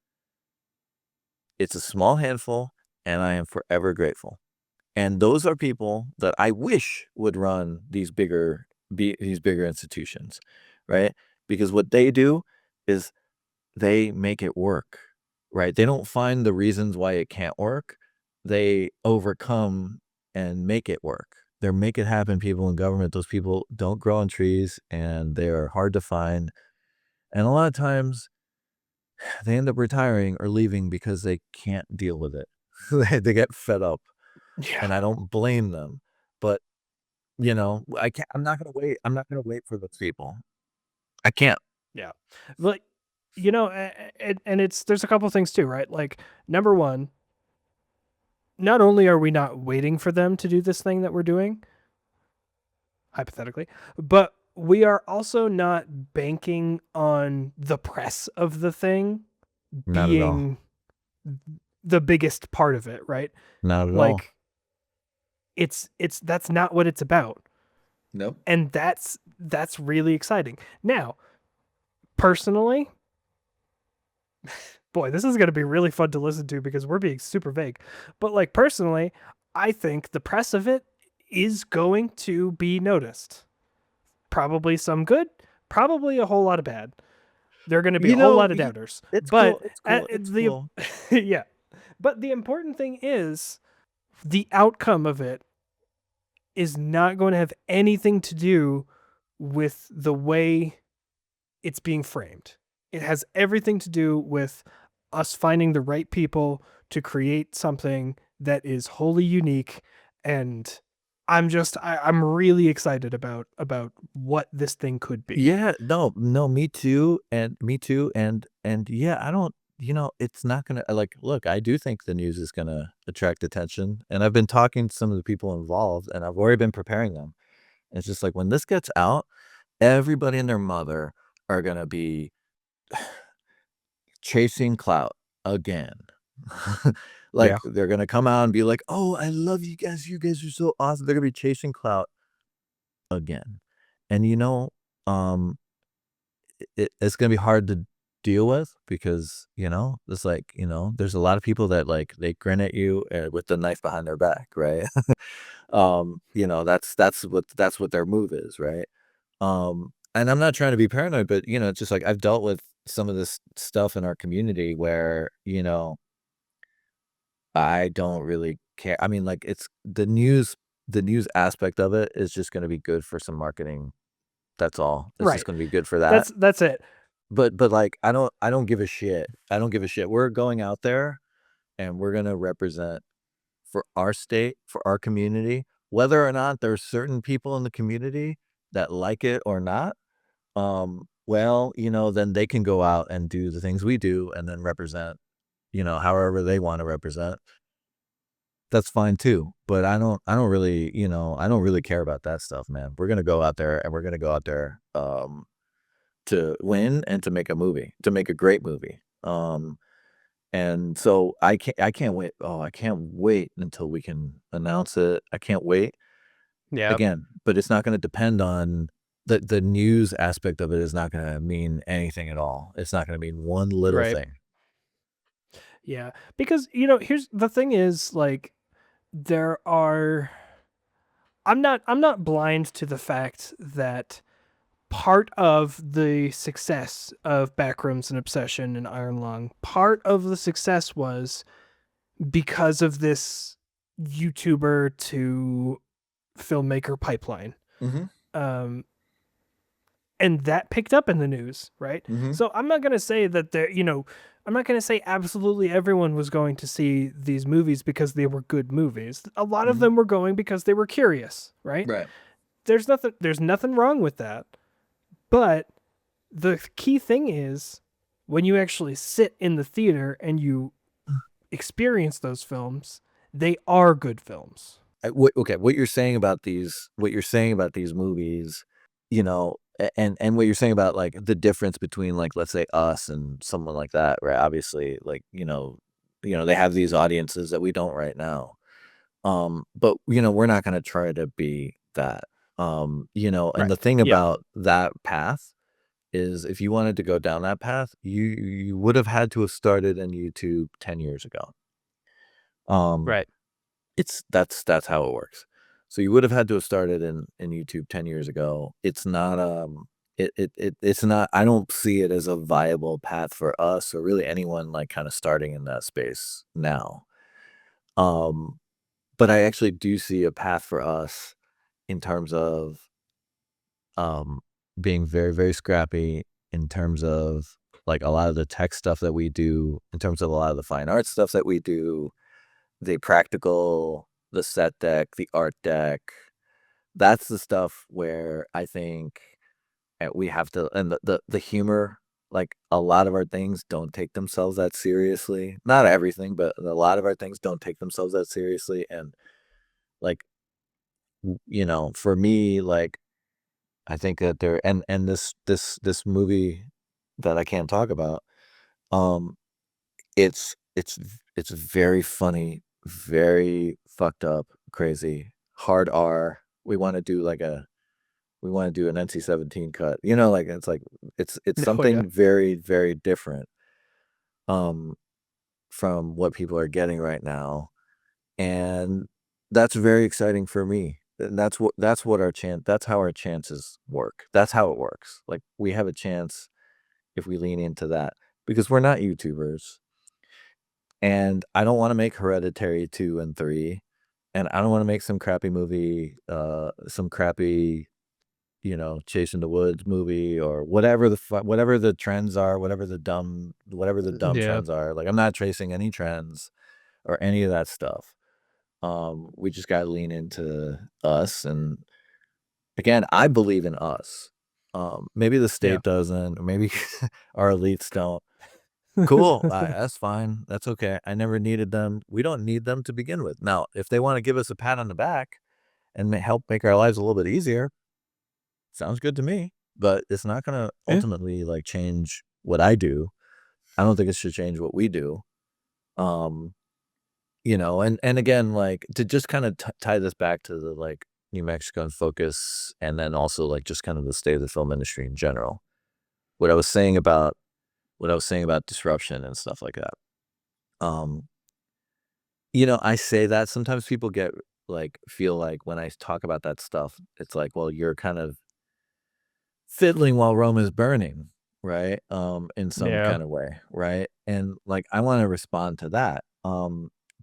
[SPEAKER 1] It's a small handful, and I am forever grateful. And those are people that I wish would run these bigger institutions, right? Because what they do is they make it work, right? They don't find the reasons why it can't work. They overcome and make it work. They're make it happen people in government. Those people don't grow on trees, and they're hard to find. And a lot of times they end up retiring or leaving because they can't deal with it. They get fed up, and I don't blame them. But, I'm not gonna wait. I'm not gonna wait for those people. I can't.
[SPEAKER 2] Yeah. Like, and there's a couple things too, right? Like, number one, not only are we not waiting for them to do this thing that we're doing, hypothetically, but we are also not banking on the press of the thing
[SPEAKER 1] Not at all.
[SPEAKER 2] being the biggest part of it, right?
[SPEAKER 1] Not at all.
[SPEAKER 2] Like, it's that's not what it's about.
[SPEAKER 1] Nope.
[SPEAKER 2] And that's really exciting. Now, personally, boy, this is going to be really fun to listen to because we're being super vague. But like, personally, I think the press of it is going to be noticed. Probably some good, probably a whole lot of bad. There are going to be a whole lot of doubters.
[SPEAKER 1] It's
[SPEAKER 2] but
[SPEAKER 1] cool. It's cool.
[SPEAKER 2] yeah. But the important thing is the outcome of it is not going to have anything to do with the way it's being framed. It has everything to do with us finding the right people to create something that is wholly unique. And I'm really excited about what this thing could be.
[SPEAKER 1] Yeah, no, me too. And yeah, I don't, it's not gonna look, I do think the news is gonna attract attention. And I've been talking to some of the people involved, and I've already been preparing them. And it's just like when this gets out, everybody and their mother are gonna be chasing clout again.
[SPEAKER 2] Yeah.
[SPEAKER 1] They're gonna come out and be like, "Oh, I love you guys. You guys are so awesome." They're gonna be chasing clout again. And it's gonna be hard to deal with because, it's like, there's a lot of people that they grin at you with the knife behind their back, right? That's what their move is, right? And I'm not trying to be paranoid, but it's just like I've dealt with some of this stuff in our community where, I don't really care. I mean, it's the news aspect of it is just gonna be good for some marketing. That's all. It's just
[SPEAKER 2] Right.
[SPEAKER 1] gonna be good for that.
[SPEAKER 2] That's it.
[SPEAKER 1] But I don't give a shit. I don't give a shit. We're going out there and we're gonna represent for our state, for our community, whether or not there's certain people in the community that like it or not. Well, then they can go out and do the things we do and then represent, however they want to represent. That's fine too. But I don't really, I don't really care about that stuff, man. We're gonna go out there and we're gonna go out there to win and to make a movie, to make a great movie. And so I can't wait. Oh, I can't wait until we can announce it. I can't wait.
[SPEAKER 2] Yeah.
[SPEAKER 1] Again, but it's not gonna depend on the news aspect of it is not gonna mean anything at all. It's not gonna mean one little
[SPEAKER 2] Right.
[SPEAKER 1] thing.
[SPEAKER 2] Yeah. Because, here's the thing is I'm not blind to the fact that part of the success of Backrooms and Obsession and Iron Lung, part of the success was because of this YouTuber to filmmaker pipeline.
[SPEAKER 1] Mm-hmm.
[SPEAKER 2] And that picked up in the news, right?
[SPEAKER 1] Mm-hmm.
[SPEAKER 2] So I'm not going to say that I'm not going to say absolutely everyone was going to see these movies because they were good movies. A lot of them were going because they were curious, right?
[SPEAKER 1] Right.
[SPEAKER 2] There's nothing wrong with that. But the key thing is when you actually sit in the theater and you experience those films, they are good films.
[SPEAKER 1] Okay, what you're saying about these movies, and what you're saying about the difference between let's say us and someone like that, right? Obviously, they have these audiences that we don't right now. But we're not gonna try to be that. And
[SPEAKER 2] Right.
[SPEAKER 1] the thing
[SPEAKER 2] Yeah.
[SPEAKER 1] about that path is if you wanted to go down that path, you would have had to have started in YouTube 10 years ago.
[SPEAKER 2] Right.
[SPEAKER 1] That's how it works. So you would have had to have started in YouTube 10 years ago. It's not it's not, I don't see it as a viable path for us or really anyone like kind of starting in that space now. But I actually do see a path for us in terms of um being very, very scrappy, in terms of like a lot of the tech stuff that we do, in terms of a lot of the fine art stuff that we do, the practical, the set deck, the art deck. That's the stuff where I think we have to, and the humor, like a lot of our things don't take themselves that seriously. Not everything, but a lot of our things don't take themselves that seriously. And like, for me, like, I think that and this movie that I can't talk about, um, it's very funny, very fucked up, crazy, hard R. We want to do an NC-17 cut. Like it's
[SPEAKER 2] Oh, yeah.
[SPEAKER 1] something very, very different um from what people are getting right now. And that's very exciting for me. And that's how our chances work. That's how it works. Like we have a chance if we lean into that because we're not YouTubers. And I don't want to make Hereditary 2 and 3. And I don't want to make some crappy movie, some crappy, Chase in the Woods movie or whatever whatever the trends are, whatever the dumb
[SPEAKER 2] Yeah.
[SPEAKER 1] trends are. Like I'm not tracing any trends or any of that stuff. We just got to lean into us. And again, I believe in us. Maybe the
[SPEAKER 2] Yeah.
[SPEAKER 1] state doesn't, or maybe our elites don't. Cool. That's fine. That's okay. I never needed them. We don't need them to begin with. Now, if they want to give us a pat on the back and help make our lives a little bit easier, sounds good to me. But it's not going to
[SPEAKER 2] Yeah.
[SPEAKER 1] ultimately like change what I do. I don't think it should change what we do. And again, like to just kind of tie this back to the like New Mexico focus, and then also like just kind of the state of the film industry in general. What I was saying about disruption and stuff like that. I say that sometimes people feel like when I talk about that stuff, it's like, well, you're kind of fiddling while Rome is burning, right? In some
[SPEAKER 2] Yeah.
[SPEAKER 1] kind of way, right? And like I want to respond to that.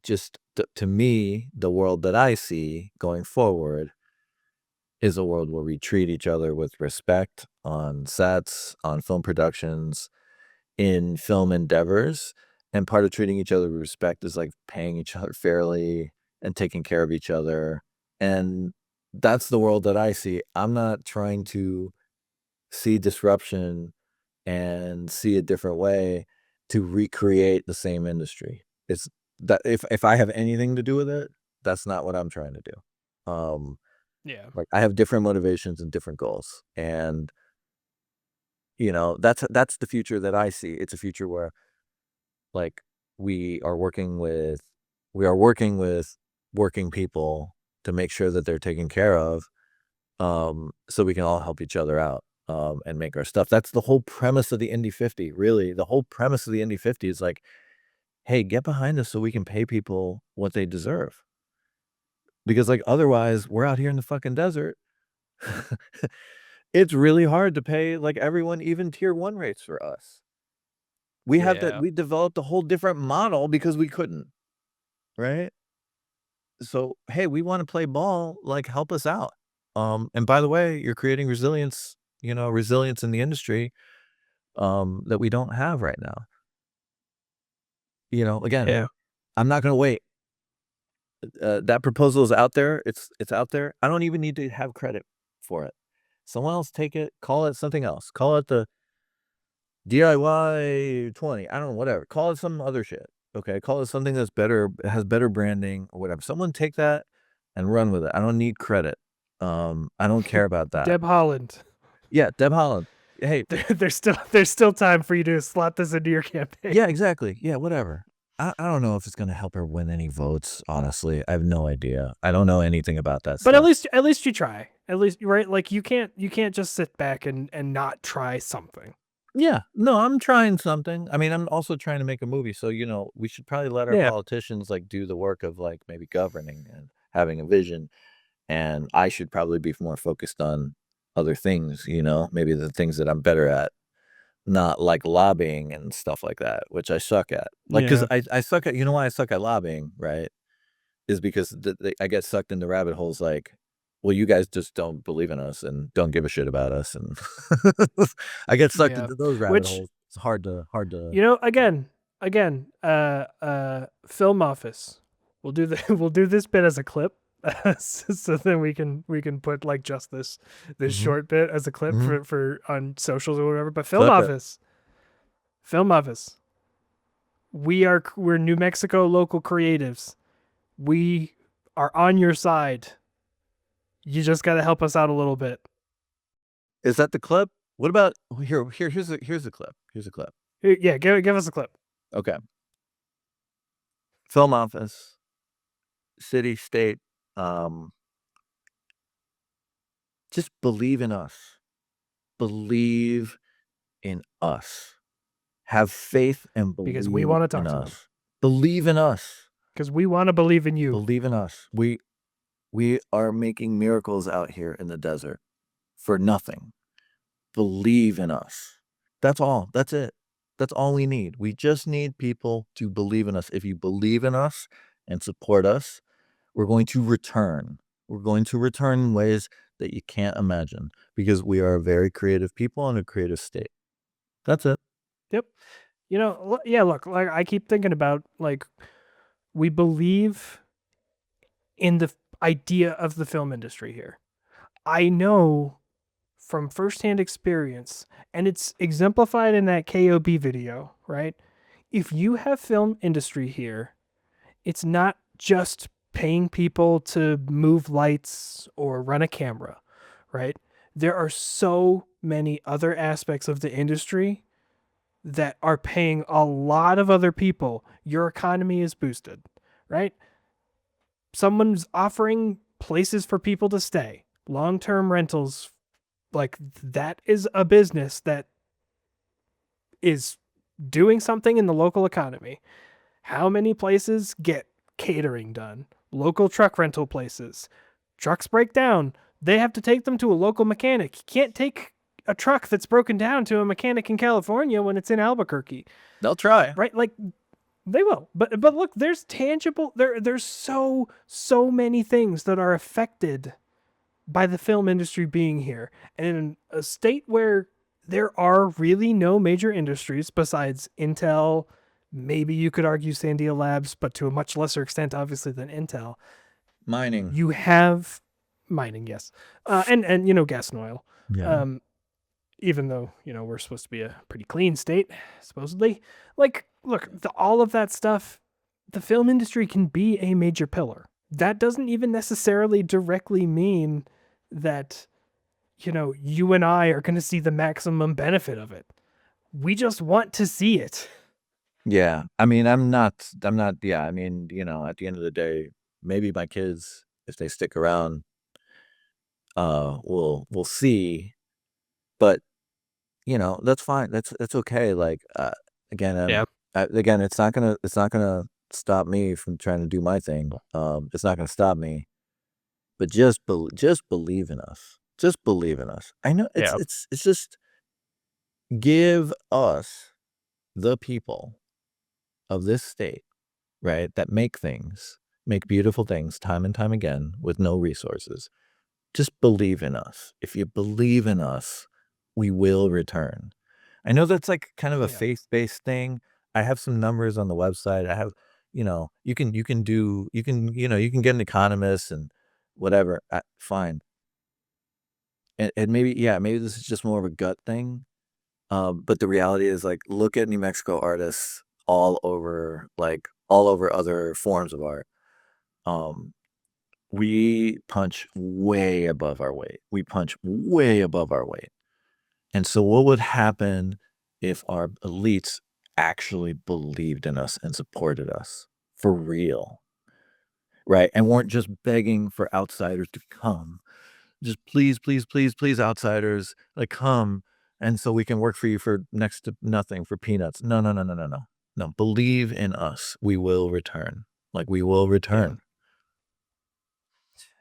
[SPEAKER 1] Just to me, the world that I see going forward is a world where we treat each other with respect on sets, on film productions, in film endeavors. And part of treating each other with respect is like paying each other fairly and taking care of each other. And that's the world that I see. I'm not trying to see disruption and see a different way to recreate the same industry. It's that if I have anything to do with it, that's not what I'm trying to do.
[SPEAKER 2] Yeah.
[SPEAKER 1] Like I have different motivations and different goals. And that's the future that I see. It's a future where like we are working with working people to make sure that they're taken care of, so we can all help each other out, and make our stuff. That's the whole premise of the Indie 50. Really, the whole premise of the Indie 50 is like, hey, get behind us so we can pay people what they deserve. Because like otherwise, we're out here in the fucking desert. It's really hard to pay like everyone even tier 1 rates for us. We developed a whole different model because we couldn't, right? So, hey, we want to play ball, like help us out. And by the way, you're creating resilience in the industry, that we don't have right now. Again,
[SPEAKER 2] Yeah.
[SPEAKER 1] I'm not going to wait. That proposal is out there. It's out there. I don't even need to have credit for it. Someone else take it, call it something else. Call it the DIY 20. I don't know, whatever. Call it some other shit. Okay. Call it something that's better, has better branding or whatever. Someone take that and run with it. I don't need credit. I don't care about that.
[SPEAKER 2] Deb Holland.
[SPEAKER 1] Yeah, Deb Holland. Hey,
[SPEAKER 2] There's still time for you to slot this into your campaign.
[SPEAKER 1] yeah, exactly. Yeah, whatever. I don't know if it's gonna help her win any votes, honestly. I have no idea. I don't know anything about that
[SPEAKER 2] But
[SPEAKER 1] stuff.
[SPEAKER 2] at least you try. At least, right? Like you can't just sit back and not try something.
[SPEAKER 1] Yeah. No, I'm trying something. I mean, I'm also trying to make a movie, so, you know, we should probably let our
[SPEAKER 2] Yeah.
[SPEAKER 1] politicians, like, do the work of, like, maybe governing and having a vision, and I should probably be more focused on other things, you know? Maybe the things that I'm better at, not, like, lobbying and stuff like that, which I suck at. Like, 'cause
[SPEAKER 2] Yeah.
[SPEAKER 1] I suck at, you know why I suck at lobbying, right? Is because I get sucked into rabbit holes like, "Well, you guys just don't believe in us and don't give a shit about us," and I get sucked
[SPEAKER 2] Yeah.
[SPEAKER 1] into those rabbit
[SPEAKER 2] Which,
[SPEAKER 1] holes. It's hard to
[SPEAKER 2] you know, again, film office. We'll do the we'll do this bit as a clip, so then we can put like just this
[SPEAKER 1] Mhm,
[SPEAKER 2] short bit as a clip
[SPEAKER 1] mhm.
[SPEAKER 2] for on socials or whatever. But
[SPEAKER 1] Clip it.
[SPEAKER 2] film office. We're New Mexico local creatives. We are on your side. You just got to help us out a little bit.
[SPEAKER 1] Is that the clip? What about here's the clip. Here's a clip.
[SPEAKER 2] Yeah, give us a clip.
[SPEAKER 1] Okay. Film office, city, state, um, just believe in us. Believe in us. Have faith and
[SPEAKER 2] Because we
[SPEAKER 1] believe
[SPEAKER 2] want to
[SPEAKER 1] in
[SPEAKER 2] talk to them.
[SPEAKER 1] us. Believe in us.
[SPEAKER 2] Because we want to believe in you.
[SPEAKER 1] Believe in us. We are making miracles out here in the desert for nothing. Believe in us. That's all. That's it. That's all we need. We just need people to believe in us. If you believe in us and support us, we're going to return. We're going to return in ways that you can't imagine because we are a very creative people in a creative state. That's it.
[SPEAKER 2] Yep. You know, yeah, look, like I keep thinking about like we believe in the idea of the film industry here. I know from firsthand experience, and it's exemplified in that KOB video, right? If you have film industry here, it's not just paying people to move lights or run a camera, right? There are so many other aspects of the industry that are paying a lot of other people. Your economy is boosted, right? Someone's offering places for people to stay, long-term rentals. Like that is a business that is doing something in the local economy. How many places get catering done? Local truck rental places. Trucks break down. They have to take them to a local mechanic. You can't take a truck that's broken down to a mechanic in California when it's in Albuquerque.
[SPEAKER 1] They'll try.
[SPEAKER 2] Right? Like they will. But look, there's tangible there's so many things that are affected by the film industry being here. And in a state where there are really no major industries besides Intel, maybe you could argue Sandia Labs, but to a much lesser extent, obviously, than Intel.
[SPEAKER 1] Mining.
[SPEAKER 2] You have mining, yes, and you know, gas and oil.
[SPEAKER 1] Yeah.
[SPEAKER 2] Even though you know we're supposed to be a pretty clean state, supposedly. Like, look, all of that stuff, the film industry can be a major pillar. That doesn't even necessarily directly mean that, you know, you and I are going to see the maximum benefit of it. We just want to see it.
[SPEAKER 1] Yeah. I mean, I'm not, yeah. I mean, you know, at the end of the day, maybe my kids, if they stick around, we'll see. But, you know, that's fine. That's okay. Like, again,
[SPEAKER 2] Yeah.
[SPEAKER 1] again, it's not gonna stop me from trying to do my thing. It's not gonna stop me. But just believe in us. Just believe in us. I know
[SPEAKER 2] Yeah.
[SPEAKER 1] it's just give us the people of this state, right, that make things, make beautiful things time and time again with no resources. Just believe in us. If you believe in us, we will return. I know that's like kind of a
[SPEAKER 2] Yeah.
[SPEAKER 1] faith-based thing. I have some numbers on the website. I have, you know, you can get an economist and whatever. Fine. And maybe, yeah, maybe this is just more of a gut thing. But the reality is, like, look at New Mexico artists all over, like, all over other forms of art. Um, we punch way above our weight. We punch way above our weight. And so what would happen if our elites actually believed in us and supported us for real, right? And weren't just begging for outsiders to come. Just please, please, please, please, outsiders, like come, and so we can work for you for next to nothing, for peanuts. No, no, no, no, no, no. No, believe in us. We will return. Like we will
[SPEAKER 2] Yeah.
[SPEAKER 1] return.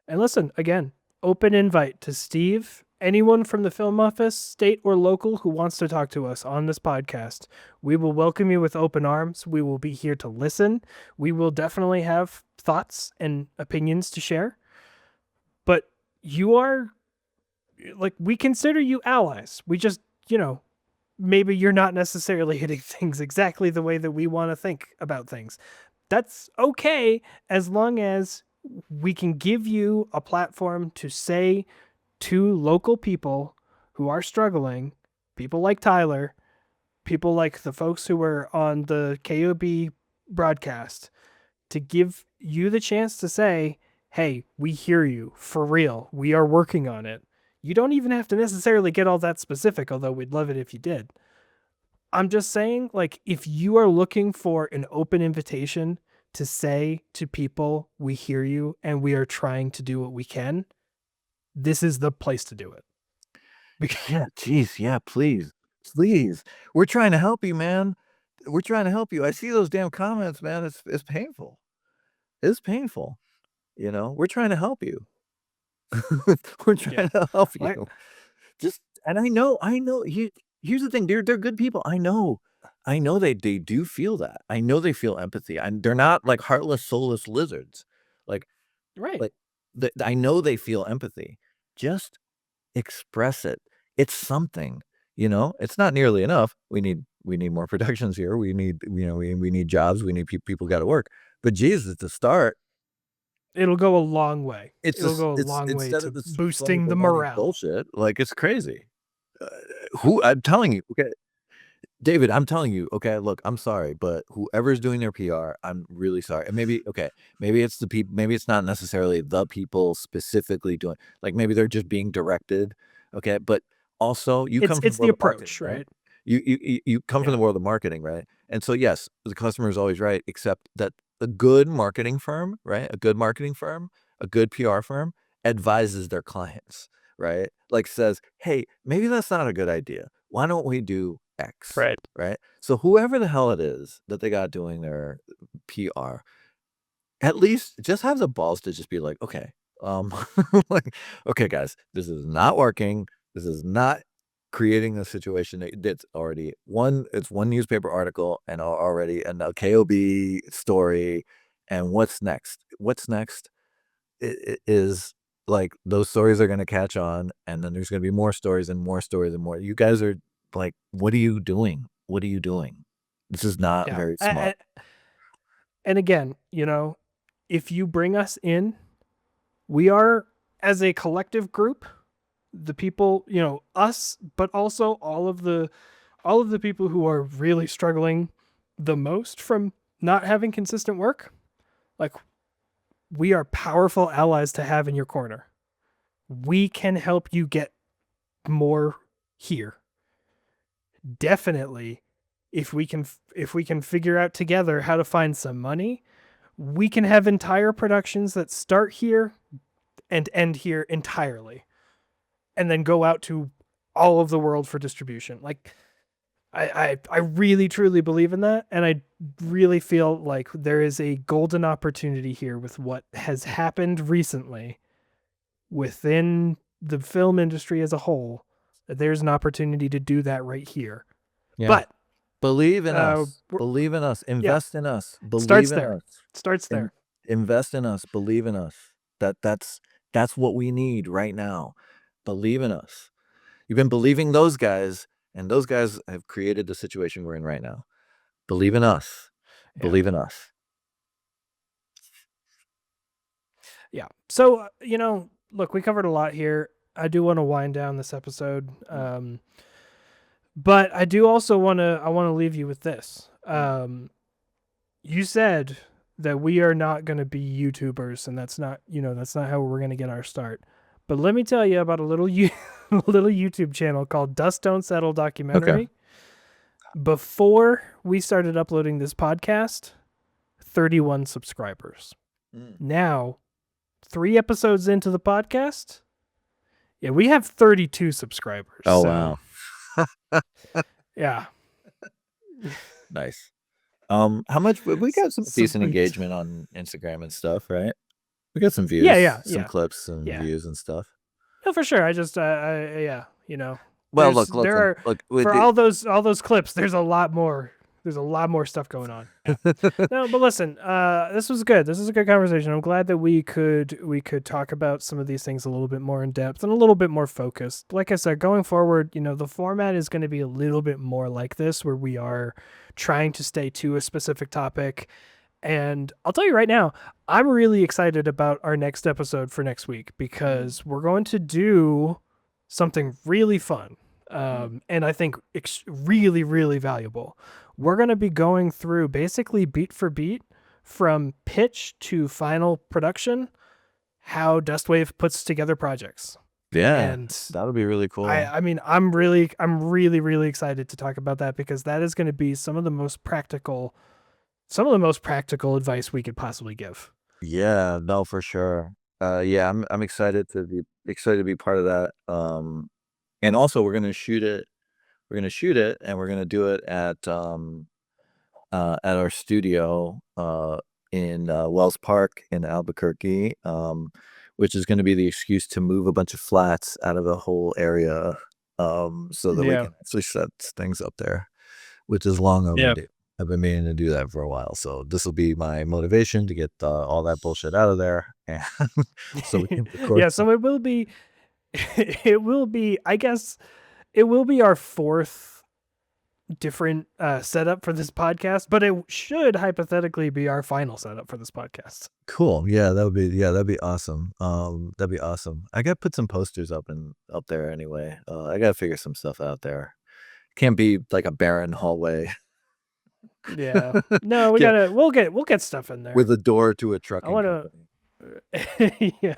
[SPEAKER 2] And listen, again, open invite to Steve, anyone from the film office, state or local, who wants to talk to us on this podcast. We will welcome you with open arms. We will be here to listen. We will definitely have thoughts and opinions to share. But you are, like, we consider you allies. We just, maybe you're not necessarily hitting things exactly the way that we want to think about things. That's okay, as long as we can give you a platform to say to local people who are struggling, people like Tyler, people like the folks who were on the KOB broadcast, to give you the chance to say, hey, we hear you, for real, we are working on it. You don't even have to necessarily get all that specific, although we'd love it if you did. I'm just saying, like, if you are looking for an open invitation to say to people, we hear you and we are trying to do what we can, this is the place to do it.
[SPEAKER 1] Yeah, geez, yeah, please. Please. We're trying to help you, man. We're trying to help you. I see those damn comments, man. It's painful. It's painful. We're trying to help you. We're trying to help you. And I know, here's the thing, they're good people. I know they do feel that. I know they feel empathy. They're not like heartless, soulless lizards. Like,
[SPEAKER 2] Right.
[SPEAKER 1] I know they feel empathy. Just express it. It's something, it's not nearly enough. We need more productions here. We need, we need jobs. We need people got to work. But Jesus, it's a start.
[SPEAKER 2] It'll go a long way. It'll go a
[SPEAKER 1] It's
[SPEAKER 2] long way
[SPEAKER 1] instead
[SPEAKER 2] to
[SPEAKER 1] of this
[SPEAKER 2] boosting the
[SPEAKER 1] baloney
[SPEAKER 2] morale.
[SPEAKER 1] bullshit. Like it's crazy. I'm telling you, okay, David, I'm telling you, okay, look, I'm sorry, but whoever's doing their PR, I'm really sorry. And maybe it's the people, maybe it's not necessarily the people specifically doing, like maybe they're just being directed, okay, but also you come from
[SPEAKER 2] It's the
[SPEAKER 1] world of marketing,
[SPEAKER 2] approach,
[SPEAKER 1] right?
[SPEAKER 2] right?
[SPEAKER 1] You come from the world of marketing, right? And so yes, the customer is always right, except that a good marketing firm, right? A good marketing firm, a good PR firm advises their clients, right? Like says, hey, maybe that's not a good idea. Why don't we do X?
[SPEAKER 2] Right.
[SPEAKER 1] Right. So whoever the hell it is that they got doing their PR, at least just have the balls to just be like, okay, like, okay, guys, this is not working. This is not creating a situation that's already it's one newspaper article and already and a KOB story. And what's next? What's next is like those stories are going to catch on, and then there's going to be more stories and more stories and more. You guys are like, what are you doing? What are you doing? This is not very smart.
[SPEAKER 2] And again, if you bring us in, we are, as a collective group, the people, us, but also all of the people who are really struggling the most from not having consistent work. Like, we are powerful allies to have in your corner. We can help you get more here. Definitely, if we can figure out together how to find some money, we can have entire productions that start here and end here entirely, and then go out to all of the world for distribution. Like, I really truly believe in that, and I really feel like there is a golden opportunity here with what has happened recently within the film industry as a whole. There's an opportunity to do that right here.
[SPEAKER 1] Yeah.
[SPEAKER 2] But
[SPEAKER 1] believe in us. Believe in us. Invest in us. Believe
[SPEAKER 2] starts
[SPEAKER 1] in
[SPEAKER 2] there.
[SPEAKER 1] us.
[SPEAKER 2] Starts there.
[SPEAKER 1] Invest in us. Believe in us. That's what we need right now. Believe in us. You've been believing those guys, and those guys have created the situation we're in right now. Believe in us. Believe in us.
[SPEAKER 2] Yeah. So, look, we covered a lot here. I do want to wind down this episode. But I do also want to leave you with this. You said that we are not going to be YouTubers, and that's not how we're going to get our start. But let me tell you about a little YouTube channel called Dust Don't Settle Documentary. Before we started uploading this podcast, 31 subscribers. Now, 3 episodes into the podcast, yeah, we have 32 subscribers.
[SPEAKER 1] Oh,
[SPEAKER 2] so,
[SPEAKER 1] wow.
[SPEAKER 2] Yeah.
[SPEAKER 1] Nice. How much we got some decent
[SPEAKER 2] Sweet.
[SPEAKER 1] engagement on Instagram and stuff, right? We got some views,
[SPEAKER 2] Yeah.
[SPEAKER 1] some clips and views and stuff.
[SPEAKER 2] No, for sure. I just, yeah, you know.
[SPEAKER 1] Well,
[SPEAKER 2] There's-
[SPEAKER 1] look,
[SPEAKER 2] there are
[SPEAKER 1] look.
[SPEAKER 2] for all those clips. There's a lot more. There's a lot more stuff going on. Yeah. No, but listen, this was good. This is a good conversation. I'm glad that we could talk about some of these things a little bit more in depth and a little bit more focused. Like I said, going forward, you know, the format is going to be a little bit more like this, where we are trying to stay to a specific topic. And I'll tell you right now, I'm really excited about our next episode for next week, because we're going to do something really fun. And I think really, really valuable. We're going to be going through basically beat for beat from pitch to final production, how Dustwave puts together projects.
[SPEAKER 1] Yeah,
[SPEAKER 2] And
[SPEAKER 1] that'll be really cool.
[SPEAKER 2] I mean, I'm really, really excited to talk about that, because that is going to be some of the most practical advice we could possibly give.
[SPEAKER 1] Yeah, no, for sure. Yeah, I'm excited to be part of that. And also we're gonna shoot it. We're gonna shoot it, and we're gonna do it at our studio in Wells Park in Albuquerque, which is gonna be the excuse to move a bunch of flats out of the whole area, so that we
[SPEAKER 2] Yeah.
[SPEAKER 1] can actually set things up there, which is long
[SPEAKER 2] Yeah.
[SPEAKER 1] overdue. I've been meaning to do that for a while, so this will be my motivation to get all that bullshit out of there, and so we can record.
[SPEAKER 2] Yeah, so it will be, I guess, it will be our 4th different setup for this podcast, but it should hypothetically be our final setup for this podcast.
[SPEAKER 1] Cool. Yeah, that'd be awesome. That'd be awesome. I gotta put some posters up there anyway. I gotta figure some stuff out there. Can't be like a barren hallway
[SPEAKER 2] Yeah. No, we'll get stuff in there.
[SPEAKER 1] with a door to a trucking
[SPEAKER 2] wanna-
[SPEAKER 1] company.
[SPEAKER 2] Yeah.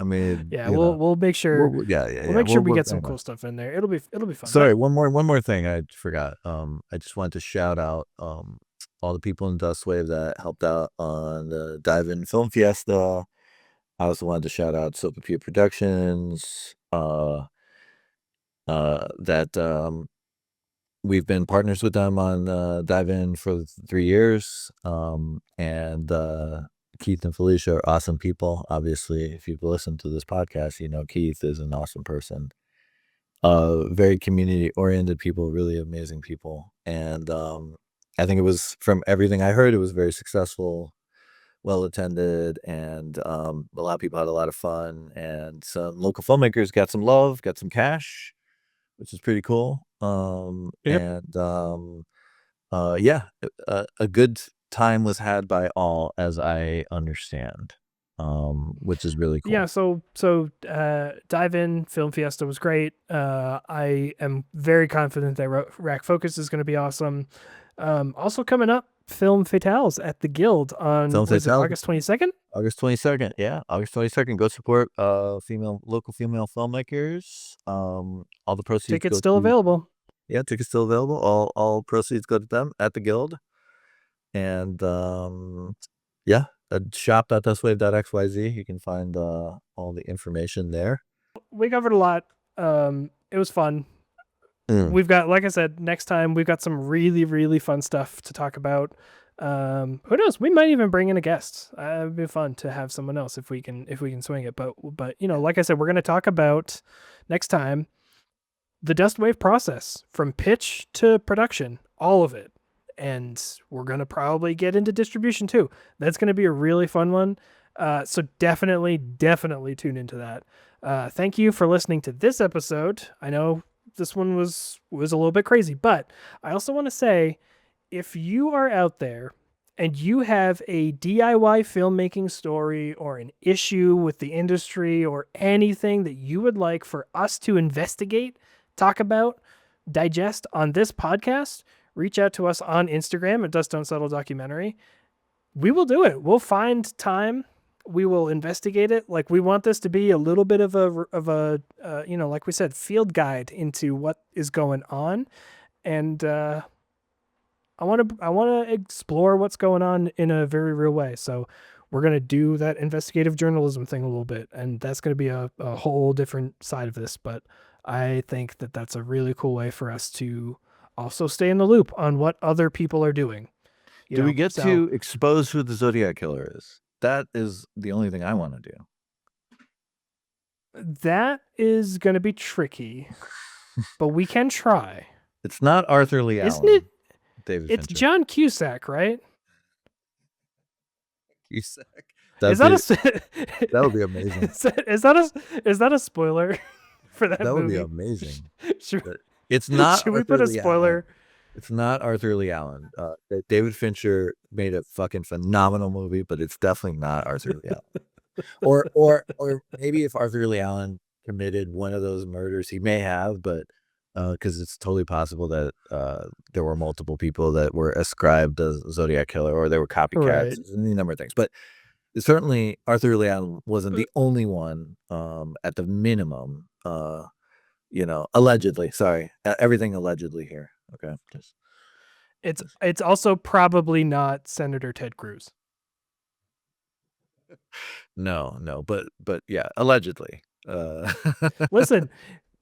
[SPEAKER 1] I mean,
[SPEAKER 2] Yeah,
[SPEAKER 1] you know,
[SPEAKER 2] we'll make sure
[SPEAKER 1] we'll
[SPEAKER 2] we'll make sure we
[SPEAKER 1] work
[SPEAKER 2] get some
[SPEAKER 1] that
[SPEAKER 2] cool
[SPEAKER 1] out.
[SPEAKER 2] stuff in there. It'll be fun.
[SPEAKER 1] Sorry, one more thing I forgot. I just wanted to shout out all the people in Dustwave that helped out on the Dive-In Film Fiesta. I also wanted to shout out Soap and Pure Productions. That we've been partners with them on Dive-In for 3 years. And Keith and Felicia are awesome people. Obviously, if you've listened to this podcast, you know Keith is an awesome person. Very community-oriented people, really amazing people. And I think it was, from everything I heard, it was very successful, well attended, and a lot of people had a lot of fun, and some local filmmakers got some love, got some cash, which is pretty cool.
[SPEAKER 2] Yep.
[SPEAKER 1] And yeah, a good time was had by all, as I understand, which is really cool.
[SPEAKER 2] Yeah, so Dive In Film Fiesta was great. I am very confident that Rack Focus is going to be awesome. Also coming up, Film Fatales at the Guild on
[SPEAKER 1] Film Fatales.
[SPEAKER 2] August 22nd.
[SPEAKER 1] August 22nd, yeah, August 22nd. Go support local female filmmakers. All the proceeds.
[SPEAKER 2] Tickets
[SPEAKER 1] go
[SPEAKER 2] still
[SPEAKER 1] to-
[SPEAKER 2] available.
[SPEAKER 1] Yeah, tickets still available. All proceeds go to them at the Guild. And yeah, shop.dustwave.xyz. You can find all the information there.
[SPEAKER 2] We covered a lot. It was fun. We've got, like I said, next time we've got some really, really fun stuff to talk about. Who knows? We might even bring in a guest. It'd be fun to have someone else if we can swing it. But you know, like I said, we're going to talk about next time the Dustwave process from pitch to production, all of it. And we're going to probably get into distribution too. That's going to be a really fun one. So definitely tune into that. Thank you for listening to this episode. I know this one was a little bit crazy, but I also want to say, if you are out there and you have a DIY filmmaking story or an issue with the industry or anything that you would like for us to investigate, talk about, digest on this podcast, reach out to us on Instagram at Dust Don't Settle Documentary. We will do it. We'll find time. We will investigate it. Like, we want this to be a little bit of a like we said, field guide into what is going on. And I want to explore what's going on in a very real way. So we're going to do that investigative journalism thing a little bit, and that's going to be a whole different side of this. But I think that that's a really cool way for us to also stay in the loop on what other people are doing.
[SPEAKER 1] Do we get to expose who the Zodiac Killer is? That is the only thing I want to do.
[SPEAKER 2] That is going to be tricky, but we can try.
[SPEAKER 1] It's not Arthur Lee Allen.
[SPEAKER 2] Isn't it?
[SPEAKER 1] David
[SPEAKER 2] It's
[SPEAKER 1] Fincher.
[SPEAKER 2] John Cusack, right?
[SPEAKER 1] Cusack.
[SPEAKER 2] That
[SPEAKER 1] would be amazing.
[SPEAKER 2] Is that a spoiler for that movie?
[SPEAKER 1] That would be amazing.
[SPEAKER 2] Should
[SPEAKER 1] It's not.
[SPEAKER 2] we put a spoiler?
[SPEAKER 1] It's not Arthur Lee Allen. David Fincher made a fucking phenomenal movie, but it's definitely not Arthur Lee Allen. Or maybe if Arthur Lee Allen committed one of those murders, he may have, but because it's totally possible that there were multiple people that were ascribed as Zodiac Killer, or there were copycats, and a number of things. But certainly Arthur Lee Allen wasn't the only one. At the minimum, allegedly. Sorry, everything allegedly here. Okay,
[SPEAKER 2] It's also probably not Senator Ted Cruz.
[SPEAKER 1] No, but yeah, allegedly.
[SPEAKER 2] Listen,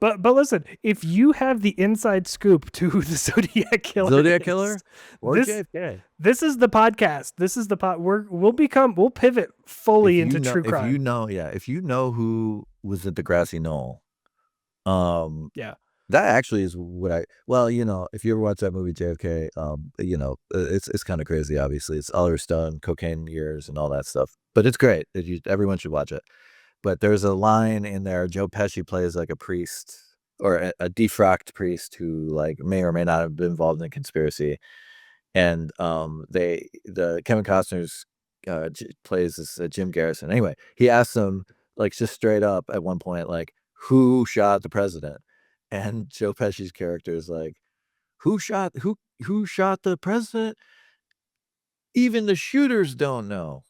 [SPEAKER 2] but listen, if you have the inside scoop to who the Zodiac Killer,
[SPEAKER 1] or JFK.
[SPEAKER 2] This is the podcast. This is the we'll pivot fully into true crime.
[SPEAKER 1] If you know who was at the grassy knoll,
[SPEAKER 2] yeah.
[SPEAKER 1] That actually is what if you ever watch that movie JFK, it's kind of crazy. Obviously, it's Oliver Stone, cocaine years, and all that stuff. But it's great. Everyone should watch it. But there's a line in there. Joe Pesci plays like a priest, or a defrocked priest who like may or may not have been involved in a conspiracy. And the Kevin Costner's plays this Jim Garrison. Anyway, he asks him like just straight up at one point like, who shot the president? And Joe Pesci's character is like, who shot the president? Even the shooters don't know,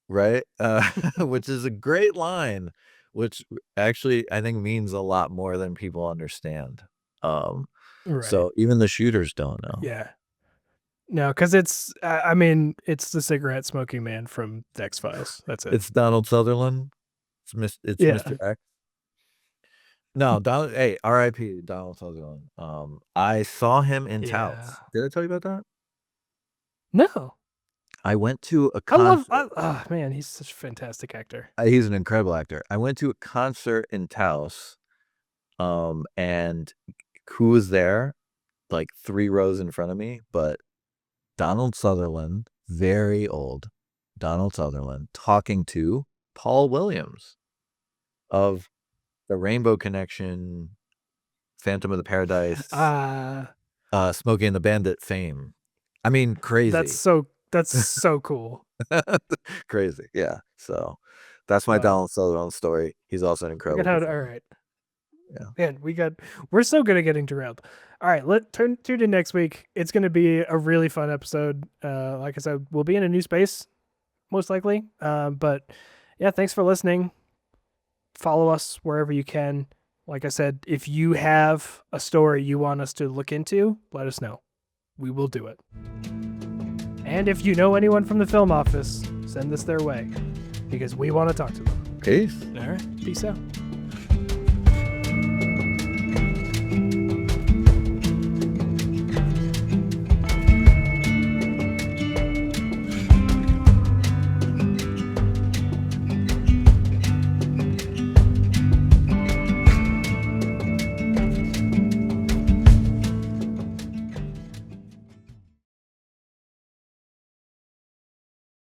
[SPEAKER 1] right? Which is a great line, which actually I think means a lot more than people understand.
[SPEAKER 2] Right.
[SPEAKER 1] So even the shooters don't know.
[SPEAKER 2] Yeah. No, because it's the cigarette smoking man from the X-Files. That's it.
[SPEAKER 1] It's Donald Sutherland. It's Mr. X. No, Donald. Hey, R.I.P. Donald Sutherland. I saw him in Taos. Did I tell you about that?
[SPEAKER 2] No.
[SPEAKER 1] I went to a concert.
[SPEAKER 2] Oh man, he's such a fantastic actor.
[SPEAKER 1] He's an incredible actor. I went to a concert in Taos, and who was there? Like 3 rows in front of me, but Donald Sutherland, very old Donald Sutherland, talking to Paul Williams of The Rainbow Connection, Phantom of the Paradise, Smokey and the Bandit fame. I mean, crazy.
[SPEAKER 2] That's so cool.
[SPEAKER 1] Crazy, yeah. So that's my Donald Sutherland story. He's also an incredible.
[SPEAKER 2] All right.
[SPEAKER 1] Yeah.
[SPEAKER 2] Man, we're so good at getting derailed. All right, tune in next week. It's going to be a really fun episode. Like I said, we'll be in a new space, most likely. But yeah, thanks for listening. Follow us wherever you can. Like I said, if you have a story you want us to look into, let us know. We will do it. And if you know anyone from the film office, send this their way because we want to talk to them.
[SPEAKER 1] Peace.
[SPEAKER 2] All right. Peace out.